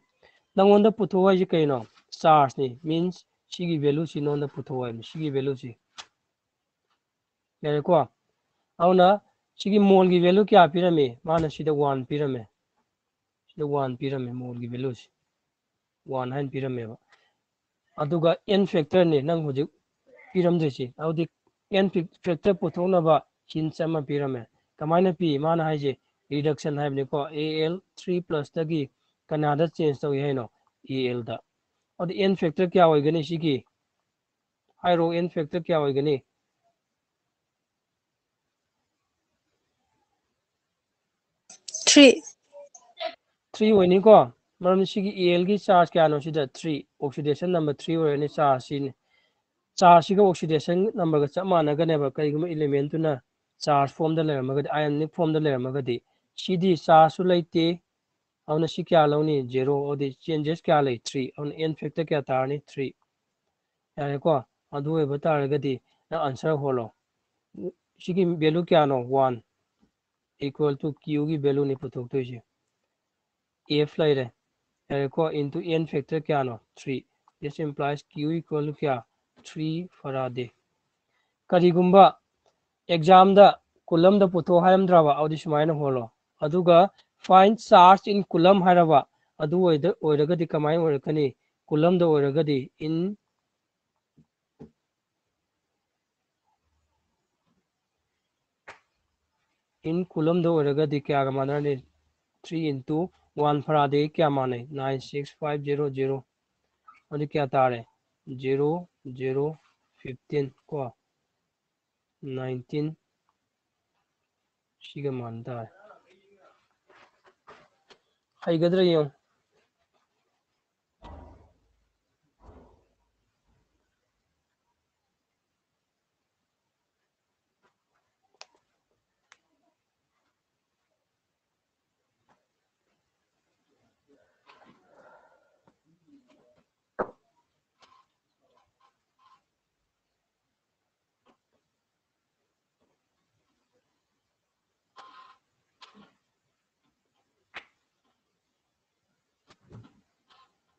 नंगोंदा पुथो है कहीं चार्ज नहीं मीन्स सिगी वैल्यू सी नोंदा पुथो है सिगी वैल्यू सी यारे को अवना सिगी मोल की वैल्यू क्या पिरमे माना सीधा 1 पिरमे सीधा 1 पिरमे मोल की वैल्यू सी 1 है पिरमे अदुगा n फैक्टर ने नंग होजे पिरमदे अवदि n फैक्टर पुथोनबा हिंस अमा पिरमे कमाइना पी माना हाइजे रिडक्शन हाइबने को Al3 प्लस तगी कनादा चेंज तो है नो Al दा और n फैक्टर क्या होइगने सिगी हाइरो n फैक्टर क्या होइगने 3. 3 होइनी को मरम सिगी Al की चार्ज क्या नो सिदा 3 ऑक्सीडेशन नंबर 3 होइने चार्ज सिने चार्ज सिगा ऑक्सीडेशन नंबर का मानगनेबा कईगुम एलिमेंट तुना चार्ज फॉर्म द लेरमगदि आयनिक फॉर्म द लेरमगदि सीधी चार्ज सु लेते अवना सी क्या लौनी 0 ओदि चेंजेस क्या ले 3 अवना n फैक्टर क्या तारनी 3 यारे को अदु है बतारगदि ना आंसर होलो सिगी वैल्यू क्या नो 1 इक्वल टू q की वैल्यू नि पुथोक्तोइसे f लाइरे यारे को इनटू n फैक्टर क्या नो 3 this implies q equal to क्या 3 फराडे करिगुम्बा एग्जाम दा कुलम दा पुथो हायमद्राबा अवदि सुमाइना होलो अदुगा फाइंड चार्ज इन कुलम हायराबा अदु ओइरगदि कमाइ ओइरकनी कुलम दा ओइरगदि इन कुलम दा ओइरगदि क्या गा मानने 3 into 1 फराडे क्या माने 96500 अदि क्या तारे 0 0 15 को 19 सिगा मानता है हाइगद्रा यो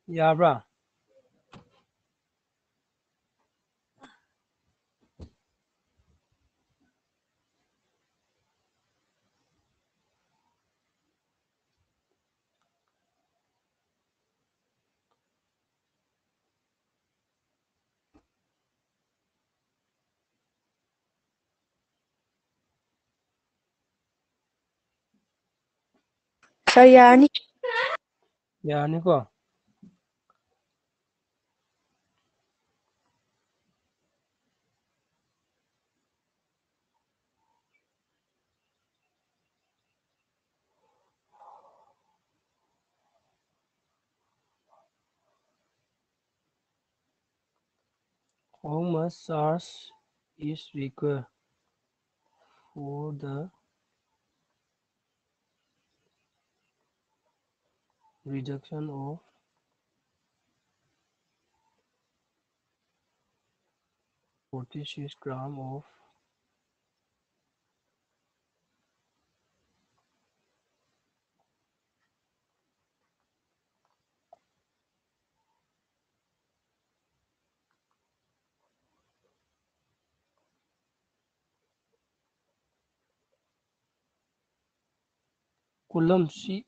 याब्रा Sir yani. ꯌꯥꯔꯅꯤꯀꯣ how much charge is required for the reduction of 46 gram of coulomb C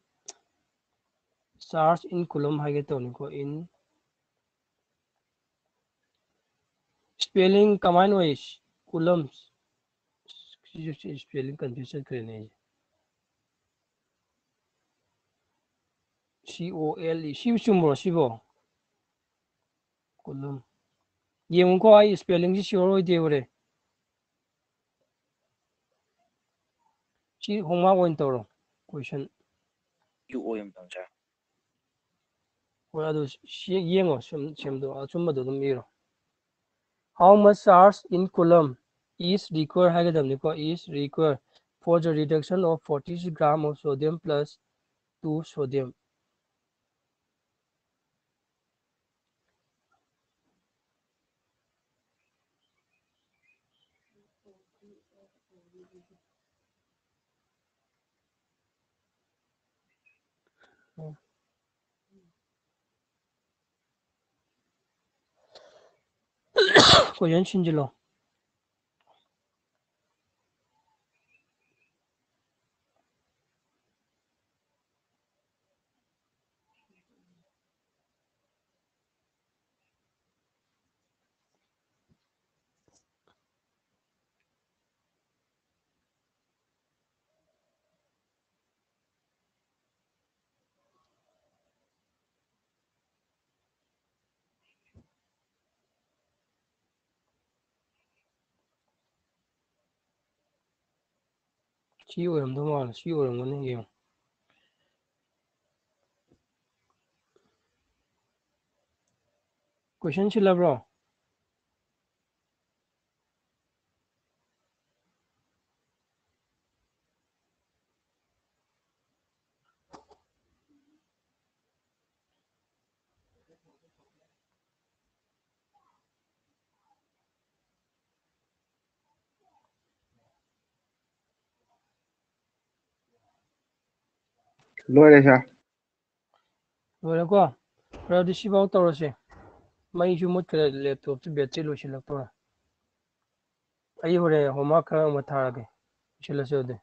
charge in coulomb ꯍꯥꯏꯒꯦ ꯇꯧꯅꯤꯀꯣ in spelling कमाइन ꯑꯣꯏ coulomb ꯁꯤꯁꯨ spelling confuse ꯆꯠꯈ꯭ꯔꯦꯅꯦ COLE ꯁꯤꯕꯨ ꯆꯨꯝꯕ꯭ꯔꯣ ꯁꯤꯕꯣ coulomb ꯌꯦꯡꯉꯨꯀꯣ ꯑꯩ spellingꯁꯤ sure ꯑꯣꯏꯗꯦ ꯍꯣꯔꯦ ꯁꯤ homework ꯑꯣꯏꯅ ꯇꯧꯔꯣ question UO yung sir. ꯍꯣꯏ ꯑꯗꯨ ꯌꯦꯡꯉꯣ ꯁꯦꯝꯗꯣ ꯑꯆꯨꯝꯕꯗꯣ ꯑꯗꯨꯝ ꯏꯔꯣ how much charge in coulomb is required ꯍꯥꯏꯒꯗꯕꯅꯤꯀꯣ is required for the reduction of 46 gram of sodium plus 2 sodium question 신질러 ꯁꯤ ꯑꯣꯏꯔꯝꯗꯧ ꯃꯥꯜꯂꯦ ꯁꯤ ꯑꯣꯏꯔꯝꯒꯅꯤ ꯌꯦꯡꯉꯣ question ꯁꯤꯜꯂꯕ꯭ꯔꯣ Lord, sir. ꯂꯣꯏꯔꯦꯀꯣ ꯈꯔꯗꯤ ꯁꯤꯐꯥꯎ ꯇꯧꯔꯁꯦ ꯃꯩꯁꯨ ꯃꯨꯠꯈ꯭ꯔꯦ ꯂꯦꯞꯇꯣꯞꯁꯨ ꯕꯦꯇ꯭ꯔꯤ ꯂꯣꯏꯁꯤꯜꯂꯛꯇꯣꯔꯦ ꯑꯩ ꯍꯣꯔꯦꯟ homework ꯈꯔ ꯑꯃ ꯊꯥꯔꯒꯦ ꯂꯣꯏꯁꯤꯜꯂꯁꯦ ꯑꯗꯨꯗꯤ